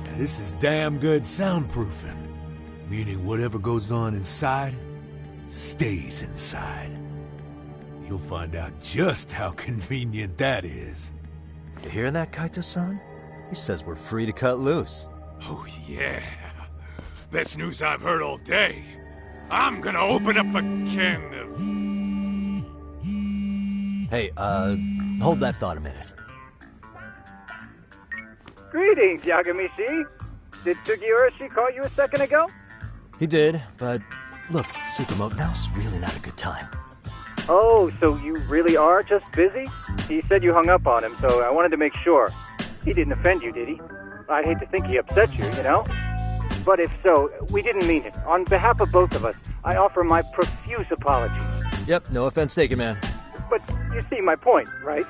Now this is damn good soundproofing. Meaning whatever goes on inside, stays inside. You'll find out just how convenient that is. You hear that, Kaito-san? He says we're free to cut loose. Oh, yeah. Best news I've heard all day. I'm gonna open up a can of... Hey, hold that thought a minute. Greetings, Yagami-shi. Did Sugiura-shi call you a second ago? He did, but look, Tsukumo, now's really not a good time. Oh, so you really are just busy? He said you hung up on him, so I wanted to make sure. He didn't offend you, did he? I'd hate to think he upset you, you know? But if so, we didn't mean it. On behalf of both of us, I offer my profuse apologies. Yep, no offense taken, man. But you see my point, right?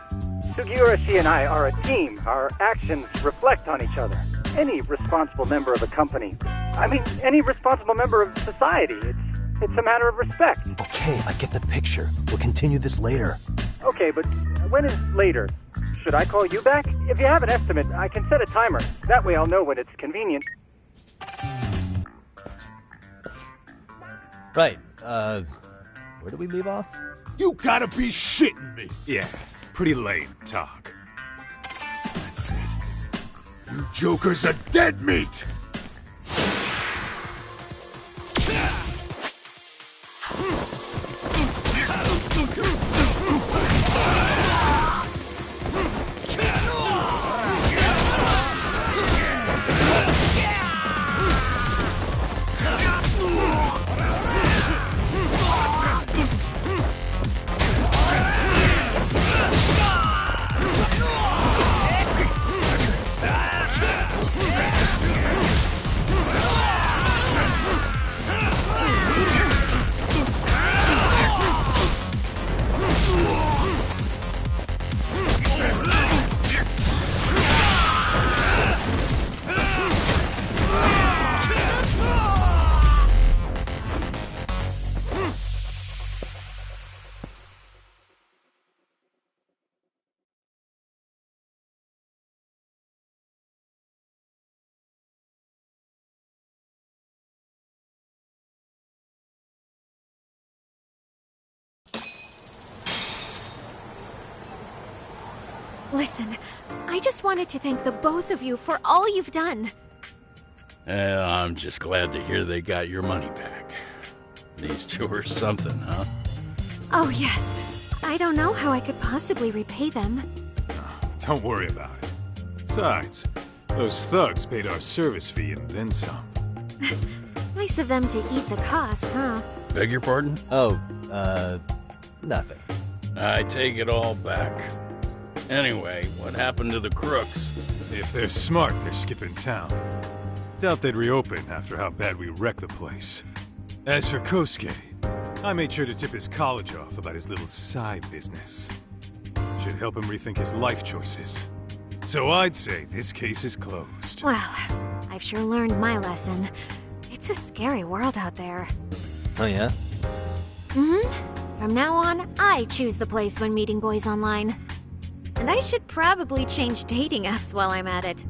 Sugiura-shi and I are a team. Our actions reflect on each other. Any responsible member of a company, I mean, any responsible member of society, it's a matter of respect. Okay, I get the picture. We'll continue this later. Okay, but when is later? Should I call you back? If you have an estimate, I can set a timer. That way I'll know when it's convenient. Right, where do we leave off? You gotta be shitting me! Yeah, pretty lame talk. That's it. You jokers are dead meat! Listen, I just wanted to thank the both of you for all you've done. I'm just glad to hear they got your money back. These two are something, huh? Oh, yes. I don't know how I could possibly repay them. Don't worry about it. Besides, those thugs paid our service fee and then some. Nice of them to eat the cost, huh? Beg your pardon? Oh, nothing. I take it all back. Anyway, what happened to the crooks? If they're smart, they're skipping town. Doubt they'd reopen after how bad we wrecked the place. As for Kosuke, I made sure to tip his college off about his little side business. Should help him rethink his life choices. So I'd say this case is closed. Well, I've sure learned my lesson. It's a scary world out there. Oh, yeah? Mm-hmm. From now on, I choose the place when meeting boys online. And I should probably change dating apps while I'm at it.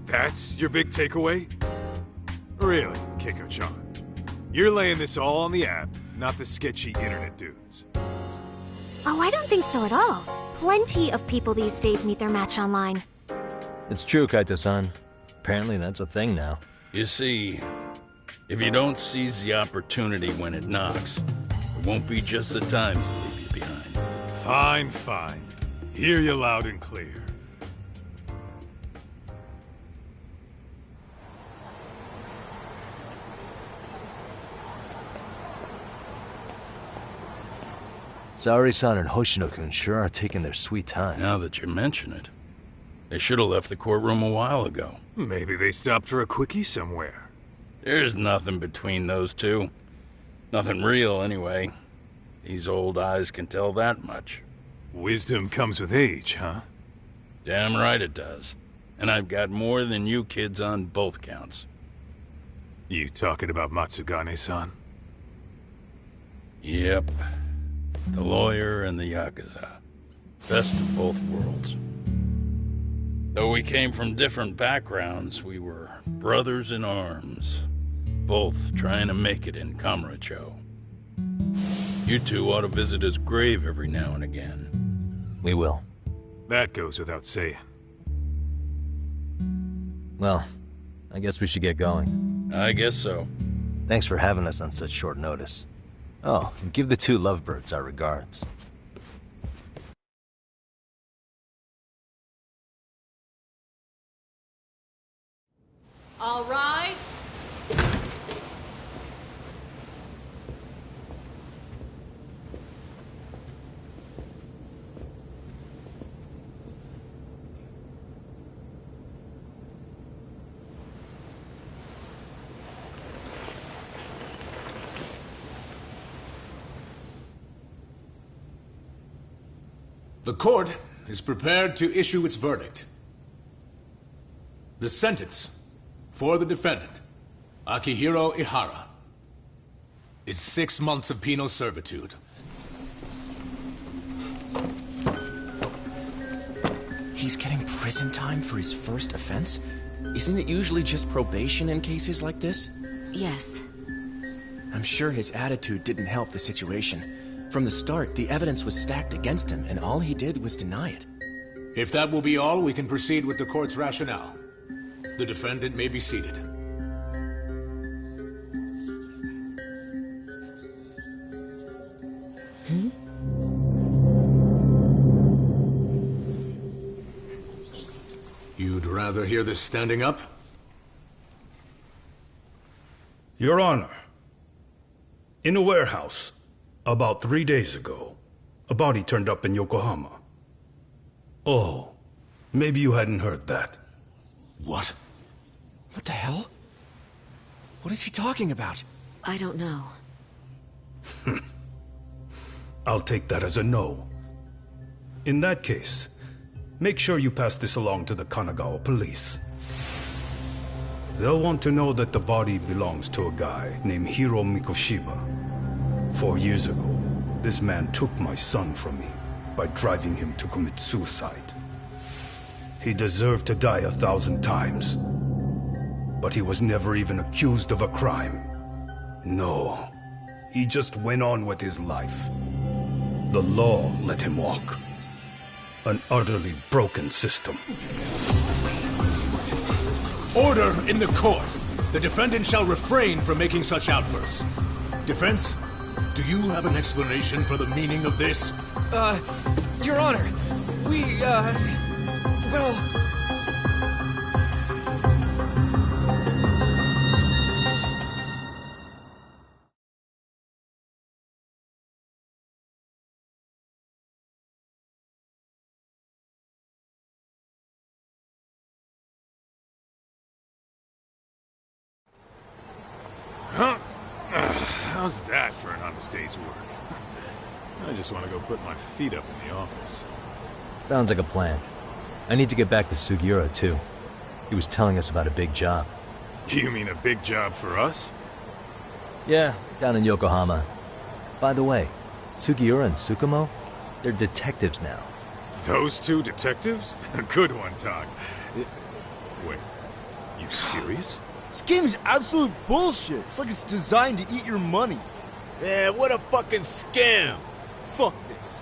That's your big takeaway? Really, Keiko-chan? You're laying this all on the app, not the sketchy internet dudes. Oh, I don't think so at all. Plenty of people these days meet their match online. It's true, Kaito-san. Apparently that's a thing now. You see, if you don't seize the opportunity when it knocks, it won't be just the times that leave you behind. Fine, fine. Hear you loud and clear. Saori-san and Hoshino-kun sure are taking their sweet time. Now that you mention it, they should have left the courtroom a while ago. Maybe they stopped for a quickie somewhere. There's nothing between those two. Nothing real, anyway. These old eyes can tell that much. Wisdom comes with age, huh? Damn right it does. And I've got more than you kids on both counts. You talking about Matsugane-san? Yep. The lawyer and the Yakuza. Best of both worlds. Though we came from different backgrounds, we were brothers in arms. Both trying to make it in Kamurocho. You two ought to visit his grave every now and again. We will. That goes without saying. Well, I guess we should get going. I guess so. Thanks for having us on such short notice. Oh, and give the two lovebirds our regards. All rise. The court is prepared to issue its verdict. The sentence for the defendant, Akihiro Ihara, is 6 months of penal servitude. He's getting prison time for his first offense? Isn't it usually just probation in cases like this? Yes. I'm sure his attitude didn't help the situation. From the start, the evidence was stacked against him, and all he did was deny it. If that will be all, we can proceed with the court's rationale. The defendant may be seated. You'd rather hear this standing up? Your Honor, in a warehouse, about 3 days ago, a body turned up in Yokohama. Oh, maybe you hadn't heard that. What? What the hell? What is he talking about? I don't know. I'll take that as a no. In that case, make sure you pass this along to the Kanagawa police. They'll want to know that the body belongs to a guy named Hiro Mikoshiba. 4 years ago, this man took my son from me by driving him to commit suicide. He deserved to die 1,000 times, but he was never even accused of a crime. No, he just went on with his life. The law let him walk. an utterly broken system. Order in the court. The defendant shall refrain from making such outbursts. Defense, do you have an explanation for the meaning of this? Your Honor, well... Huh? How's that for an honest day's work? I just want to go put my feet up in the office. Sounds like a plan. I need to get back to Sugiura, too. He was telling us about a big job. You mean a big job for us? Yeah, down in Yokohama. By the way, Sugiura and Tsukumo, they're detectives now. Those two detectives? A good one, Todd. Wait, you serious? This game's absolute bullshit. It's like it's designed to eat your money. Yeah, what a fucking scam. Fuck this.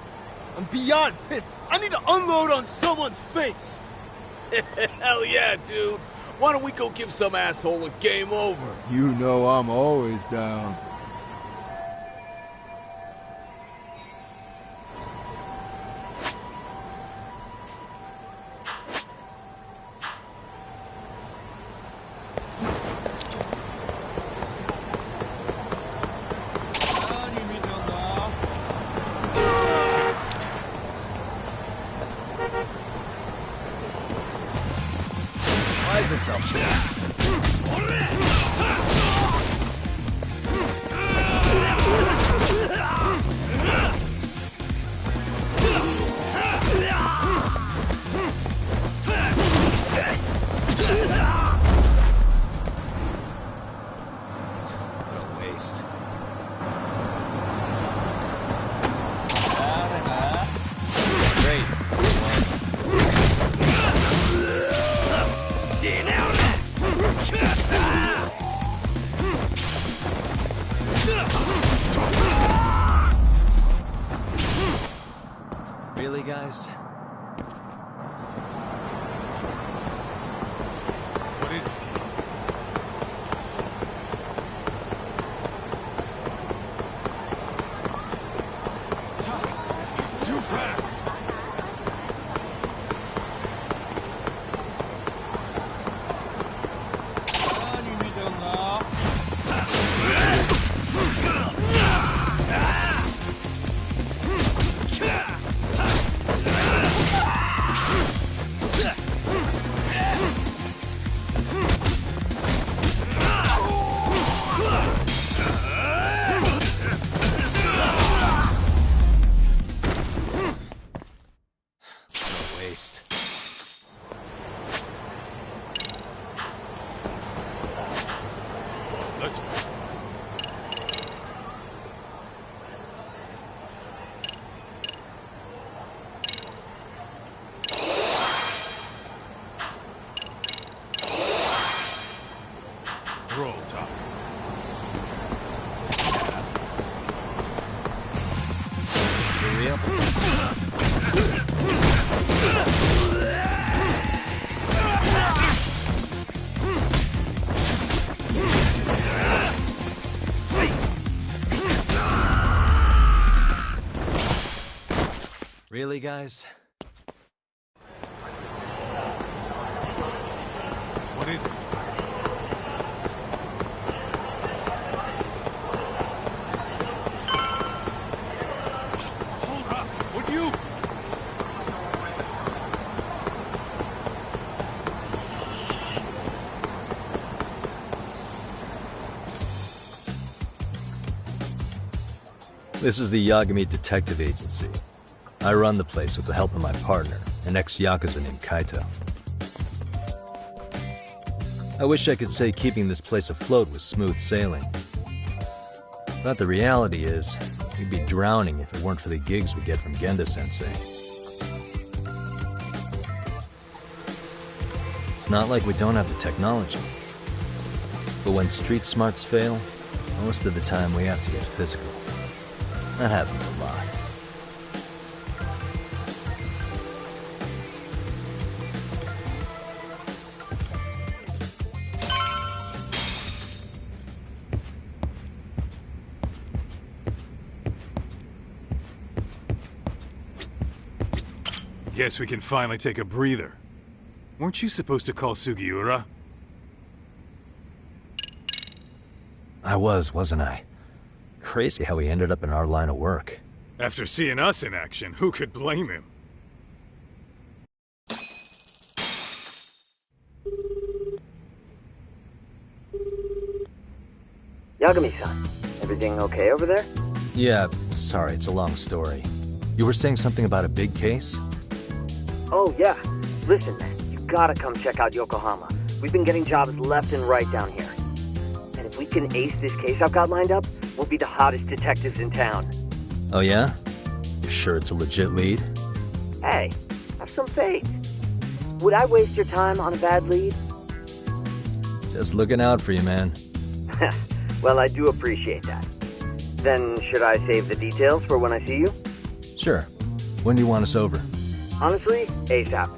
I'm beyond pissed. I need to unload on someone's face. Hell yeah, dude. Why don't we go give some asshole a game over? You know I'm always down. Really, guys? What is it? It's too fast. Roll, Top. For real? Really, guys? What is it? Hold up! Would you? This is the Yagami Detective Agency. I run the place with the help of my partner, an ex-Yakuza named Kaito. I wish I could say keeping this place afloat was smooth sailing. But the reality is, we'd be drowning if it weren't for the gigs we get from Genda-sensei. It's not like we don't have the technology. But when street smarts fail, most of the time we have to get physical. That happens a lot. Guess we can finally take a breather. Weren't you supposed to call Sugiura? I wasn't I? Crazy how he ended up in our line of work. After seeing us in action, who could blame him? Yagami-san, everything okay over there? Yeah, sorry, it's a long story. You were saying something about a big case? Oh, yeah. Listen, man, you gotta come check out Yokohama. We've been getting jobs left and right down here. And if we can ace this case I've got lined up, we'll be the hottest detectives in town. Oh yeah? You sure it's a legit lead? Hey, have some faith. Would I waste your time on a bad lead? Just looking out for you, man. Well, I do appreciate that. Then, should I save the details for when I see you? Sure. When do you want us over? Honestly, ASAP.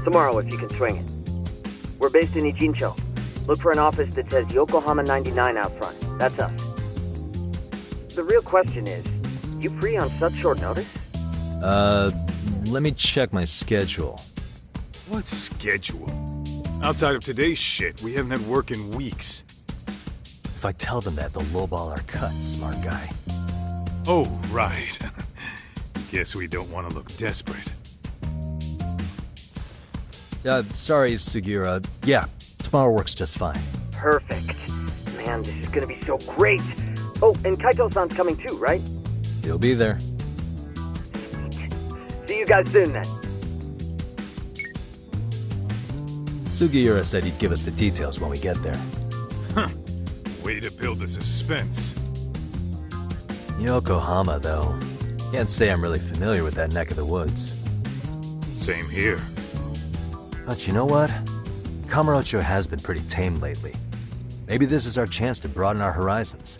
Tomorrow if you can swing it. We're based in Ichincho. Look for an office that says Yokohama 99 out front. That's us. The real question is, you free on such short notice? Let me check my schedule. What schedule? Outside of today's shit, we haven't had work in weeks. If I tell them that, they'll lowball our cut, smart guy. Oh, right. Guess we don't want to look desperate. Sorry, Sugiura. Yeah, tomorrow works just fine. Perfect. Man, this is gonna be so great. Oh, and Kaito-san's coming too, right? He'll be there. See you guys soon, then. Sugiura said he'd give us the details when we get there. Huh. Way to build the suspense. Yokohama, though. Can't say I'm really familiar with that neck of the woods. Same here. But you know what? Kamurocho has been pretty tame lately. Maybe this is our chance to broaden our horizons.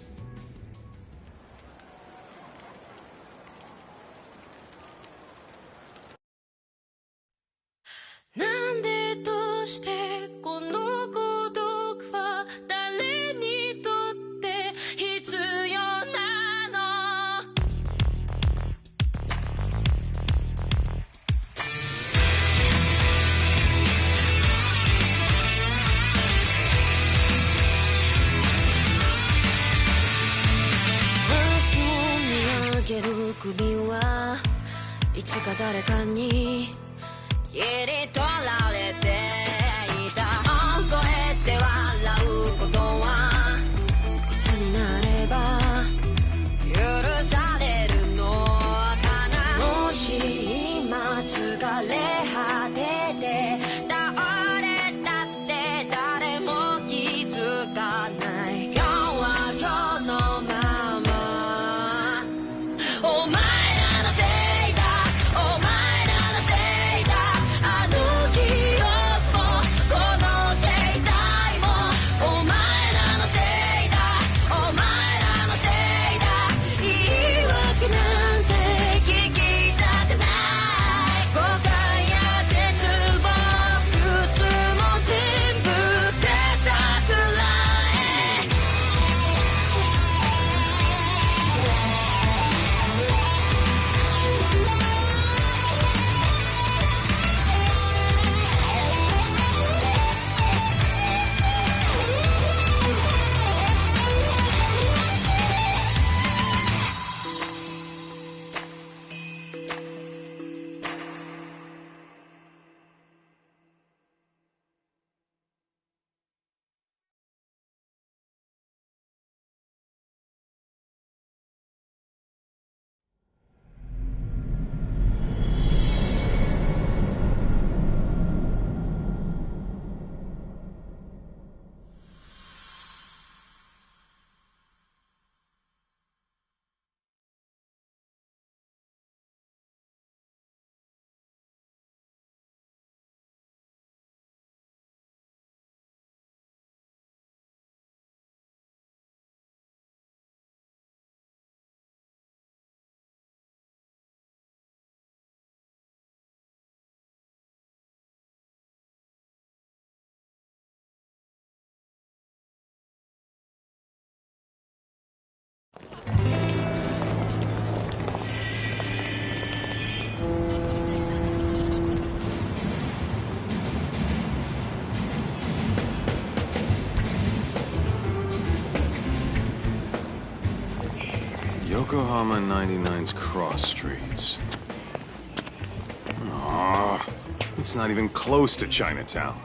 Yokohama 99's cross streets. Aw, it's not even close to Chinatown.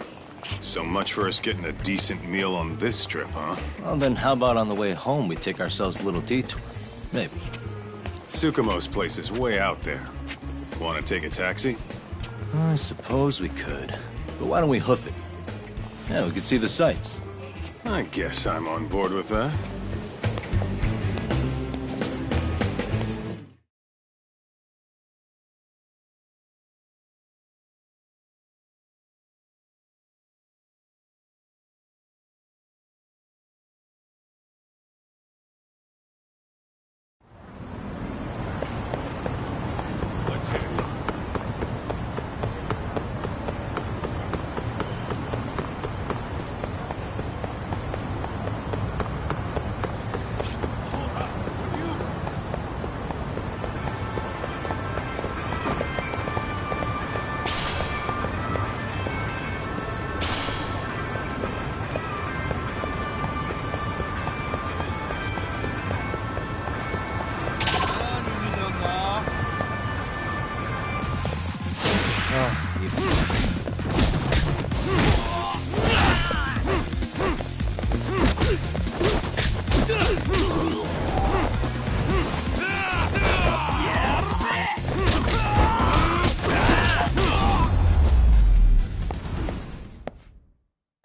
So much for us getting a decent meal on this trip, huh? Well, then how about on the way home we take ourselves a little detour? Maybe. Tsukumo's place is way out there. Want to take a taxi? I suppose we could. But why don't we hoof it? Yeah, we could see the sights. I guess I'm on board with that.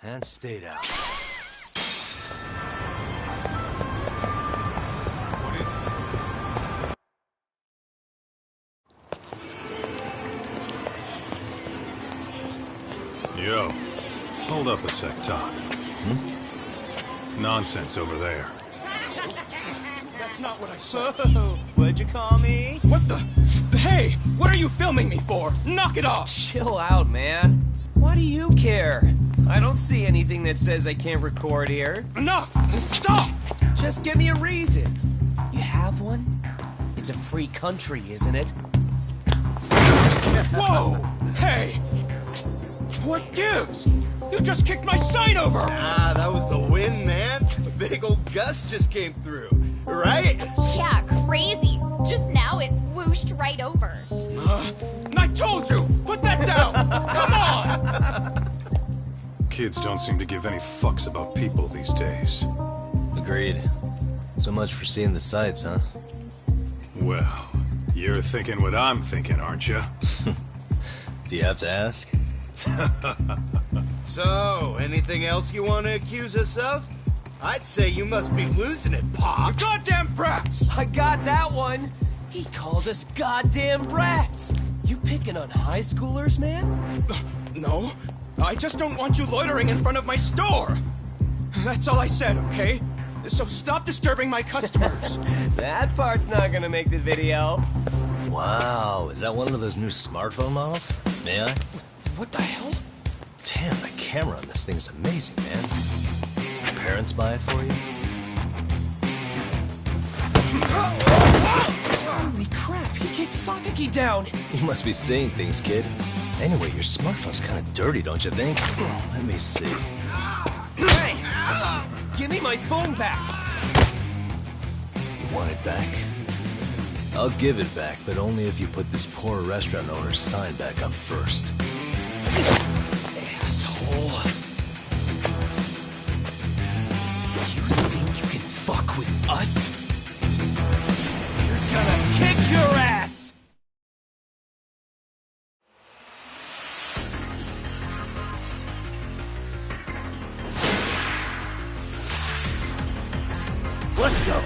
And stayed out. What is it? Yo, hold up a sec, Todd. Nonsense over there. That's not what I said. Whoa, what'd you call me? What the? Hey, what are you filming me for? Knock it off! Chill out, man. Why do you care? I don't see anything that says I can't record here. Enough! Stop! Just give me a reason. You have one? It's a free country, isn't it? Whoa! Hey! What gives? You just kicked my sign over! Ah, that was the wind, man. A big old gust just came through, right? Yeah, crazy. Just now it whooshed right over. I told you! Put that down! Come on! Kids don't seem to give any fucks about people these days. Agreed. So much for seeing the sights, huh? Well, you're thinking what I'm thinking, aren't you? Do you have to ask? So, anything else you want to accuse us of? I'd say you must be losing it, Pops. You goddamn brats! I got that one! He called us goddamn brats! You picking on high schoolers, man? No, I just don't want you loitering in front of my store. That's all I said, okay? So stop disturbing my customers. That part's not gonna make the video. Wow, is that one of those new smartphone models? May I? What the hell? Damn, the camera on this thing's amazing, man. Your parents buy it for you? Holy crap, he kicked Sakaki down! You must be seeing things, kid. Anyway, your smartphone's kind of dirty, don't you think? Let me see. Hey! Give me my phone back! You want it back? I'll give it back, but only if you put this poor restaurant owner's sign back up first. Asshole. You think you can fuck with us? You're gonna kick your ass! Let's go.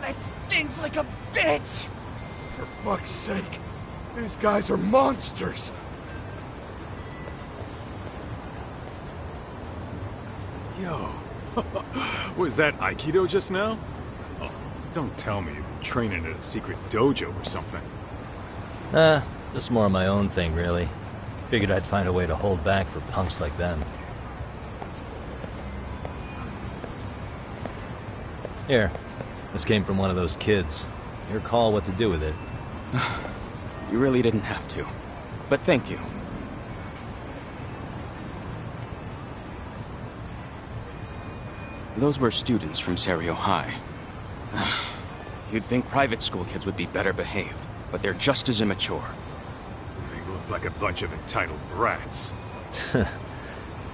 That stings like a bitch! For fuck's sake, these guys are monsters! Yo, was that Aikido just now? Oh, don't tell me you've been training at a secret dojo or something. Just more of my own thing, really. Figured I'd find a way to hold back for punks like them. Here, this came from one of those kids. Your call what to do with it. You really didn't have to. But thank you. Those were students from Serio High. You'd think private school kids would be better behaved, but they're just as immature. They look like a bunch of entitled brats.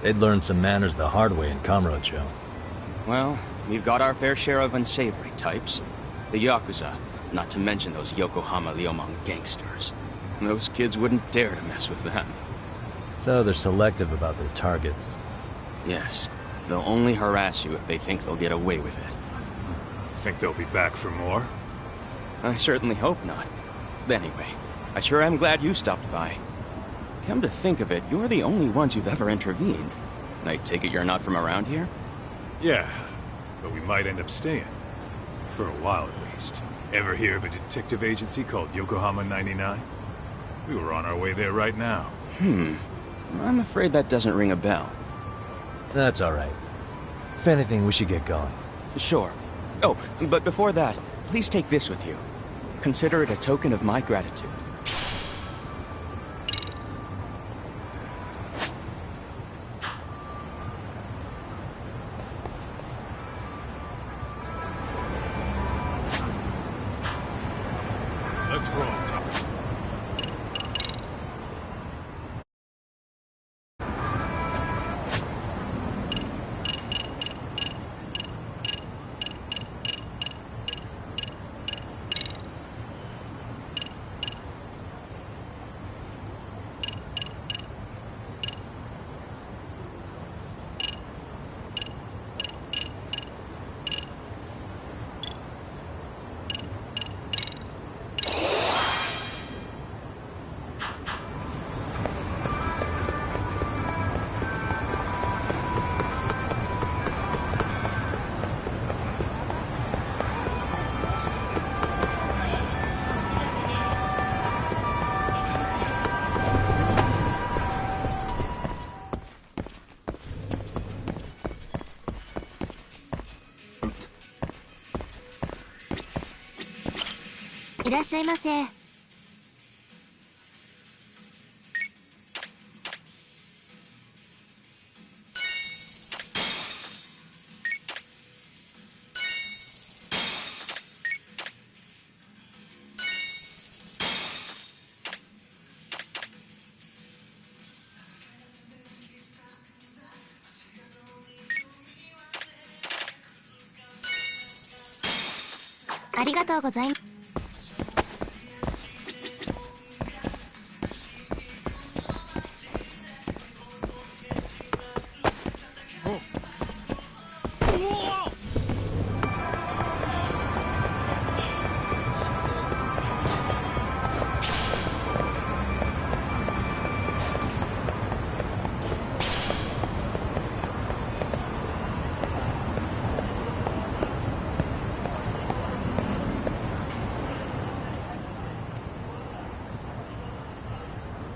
They'd learned some manners the hard way in Kamurocho. Well, we've got our fair share of unsavory types. The Yakuza, not to mention those Yokohama Liumang gangsters. Those kids wouldn't dare to mess with them. So they're selective about their targets. Yes. They'll only harass you if they think they'll get away with it. Think they'll be back for more? I certainly hope not. Anyway, I sure am glad you stopped by. Come to think of it, you're the only ones who've ever intervened. I take it you're not from around here? Yeah, but we might end up staying. For a while at least. Ever hear of a detective agency called Yokohama 99? We were on our way there right now. I'm afraid that doesn't ring a bell. That's alright. If anything, we should get going. Sure. Oh, but before that, please take this with you. Consider it a token of my gratitude. Let's roll. Irashaimase. Arigatou gozaimasu.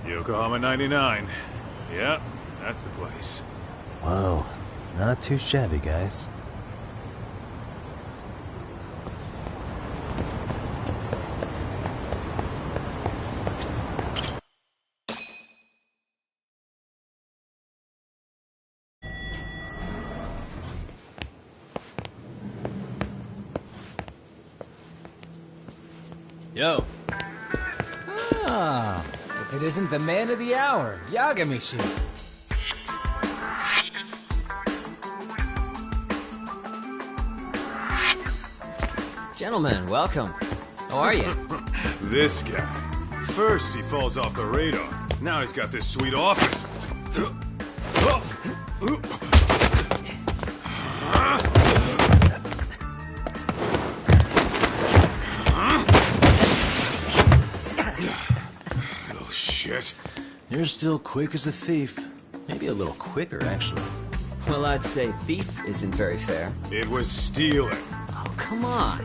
Yokohama 99. Yeah, that's the place. Whoa, not too shabby, guys. Yo. Ah, if it isn't the man of the hour, Yagami-shi. Gentlemen, welcome. How are you? This guy. First he falls off the radar. Now he's got this sweet office. shit. You're still quick as a thief. Maybe a little quicker, actually. Well, I'd say thief isn't very fair. It was stealing. Oh, come on.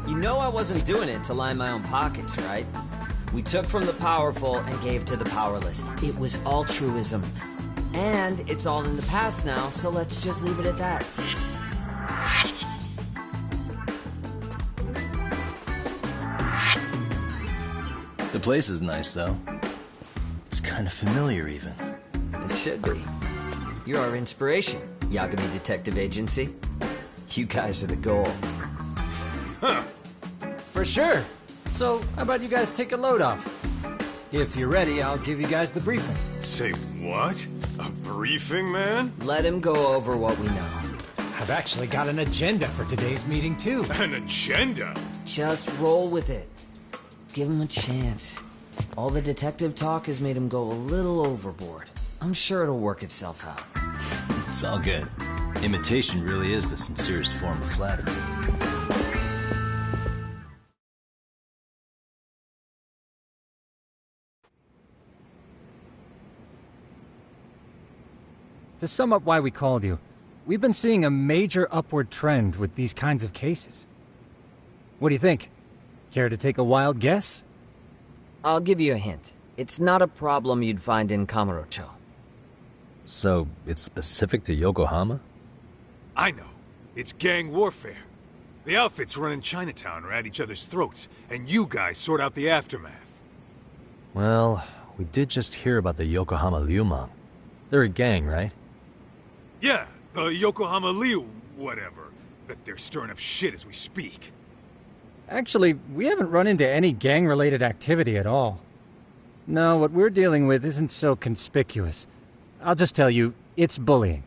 You know I wasn't doing it to line my own pockets, right? We took from the powerful and gave to the powerless. It was altruism. And it's all in the past now, so let's just leave it at that. The place is nice, though. It's kind of familiar, even. It should be. You're our inspiration, Yagami Detective Agency. You guys are the goal. Huh. For sure. So, how about you guys take a load off? If you're ready, I'll give you guys the briefing. Say what? A briefing, man? Let him go over what we know. I've actually got an agenda for today's meeting, too. An agenda? Just roll with it. Give him a chance. All the detective talk has made him go a little overboard. I'm sure it'll work itself out. It's all good. Imitation really is the sincerest form of flattery. To sum up why we called you, we've been seeing a major upward trend with these kinds of cases. What do you think? Care to take a wild guess? I'll give you a hint. It's not a problem you'd find in Kamurocho. So, it's specific to Yokohama? I know. It's gang warfare. The outfits running Chinatown are at each other's throats, and you guys sort out the aftermath. Well, we did just hear about the Yokohama Liumang. They're a gang, right? Yeah, the Yokohama Liu, whatever. Bet they're stirring up shit as we speak. Actually, we haven't run into any gang-related activity at all. No, what we're dealing with isn't so conspicuous. I'll just tell you, it's bullying.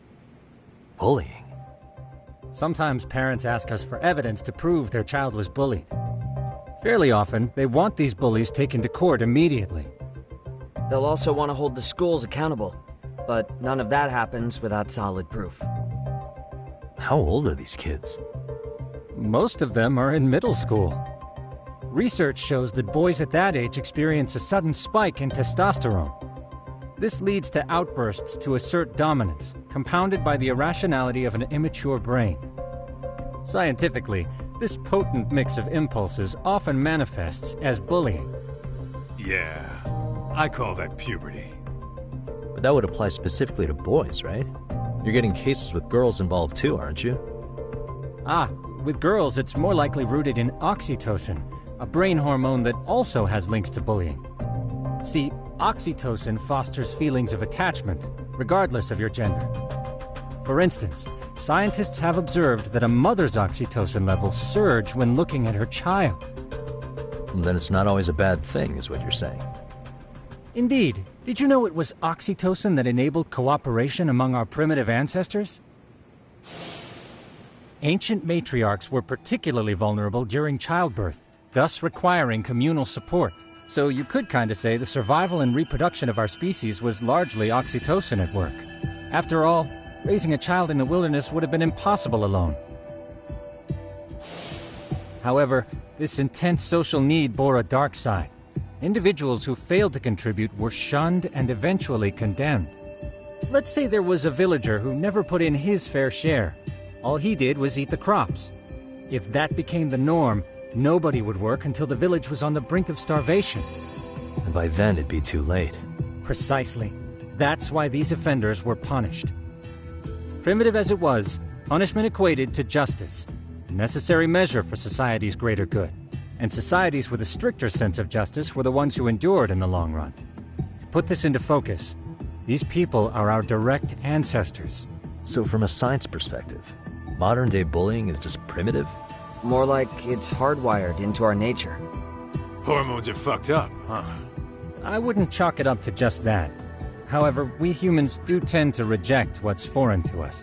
Bullying? Sometimes parents ask us for evidence to prove their child was bullied. Fairly often, they want these bullies taken to court immediately. They'll also want to hold the schools accountable, but none of that happens without solid proof. How old are these kids? Most of them are in middle school. Research shows that boys at that age experience a sudden spike in testosterone. This leads to outbursts to assert dominance, compounded by the irrationality of an immature brain. Scientifically, this potent mix of impulses often manifests as bullying. Yeah, I call that puberty. But that would apply specifically to boys, right? You're getting cases with girls involved too, aren't you? Ah, with girls it's more likely rooted in oxytocin, a brain hormone that also has links to bullying. See, oxytocin fosters feelings of attachment, regardless of your gender. For instance, scientists have observed that a mother's oxytocin levels surge when looking at her child. Then it's not always a bad thing, is what you're saying. Indeed. Did you know it was oxytocin that enabled cooperation among our primitive ancestors? Ancient matriarchs were particularly vulnerable during childbirth, thus requiring communal support. So you could kinda say the survival and reproduction of our species was largely oxytocin at work. After all, raising a child in the wilderness would have been impossible alone. However, this intense social need bore a dark side. Individuals who failed to contribute were shunned and eventually condemned. Let's say there was a villager who never put in his fair share. All he did was eat the crops. If that became the norm, nobody would work until the village was on the brink of starvation. And by then it'd be too late. Precisely. That's why these offenders were punished. Primitive as it was, punishment equated to justice, a necessary measure for society's greater good. And societies with a stricter sense of justice were the ones who endured in the long run. To put this into focus, these people are our direct ancestors. So from a science perspective, modern-day bullying is just primitive? More like it's hardwired into our nature. Hormones are fucked up, huh? I wouldn't chalk it up to just that. However, we humans do tend to reject what's foreign to us.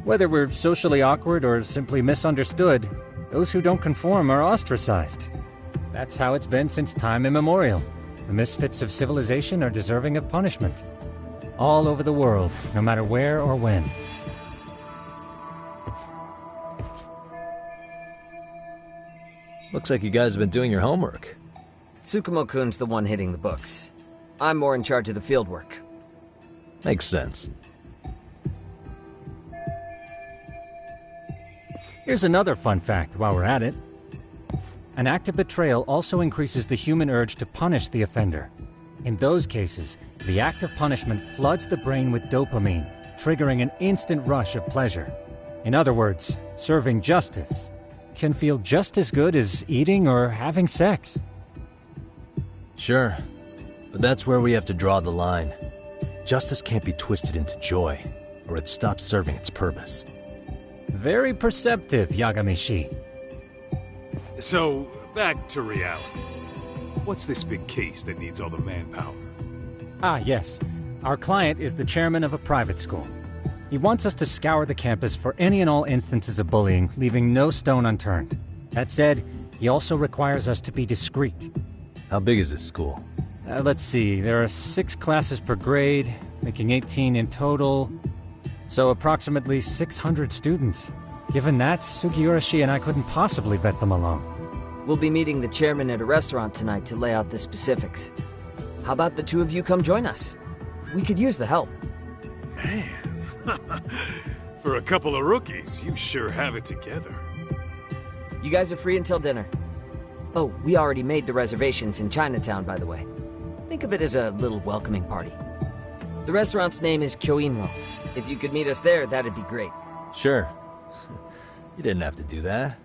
Whether we're socially awkward or simply misunderstood, those who don't conform are ostracized. That's how it's been since time immemorial. The misfits of civilization are deserving of punishment. All over the world, no matter where or when. Looks like you guys have been doing your homework. Tsukumo-kun's the one hitting the books. I'm more in charge of the field work. Makes sense. Here's another fun fact while we're at it. An act of betrayal also increases the human urge to punish the offender. In those cases, the act of punishment floods the brain with dopamine, triggering an instant rush of pleasure. In other words, serving justice can feel just as good as eating or having sex. Sure, but that's where we have to draw the line. Justice can't be twisted into joy, or it stops serving its purpose. Very perceptive, Yagami-shi. So, back to reality. What's this big case that needs all the manpower? Ah, yes. Our client is the chairman of a private school. He wants us to scour the campus for any and all instances of bullying, leaving no stone unturned. That said, he also requires us to be discreet. How big is this school? Let's see, there are 6 classes per grade, making 18 in total. So approximately 600 students. Given that, Sugiurashi and I couldn't possibly vet them alone. We'll be meeting the chairman at a restaurant tonight to lay out the specifics. How about the two of you come join us? We could use the help. Man, for a couple of rookies, you sure have it together. You guys are free until dinner. Oh, we already made the reservations in Chinatown, by the way. Think of it as a little welcoming party. The restaurant's name is Kyoinro. If you could meet us there, that'd be great. Sure. You didn't have to do that.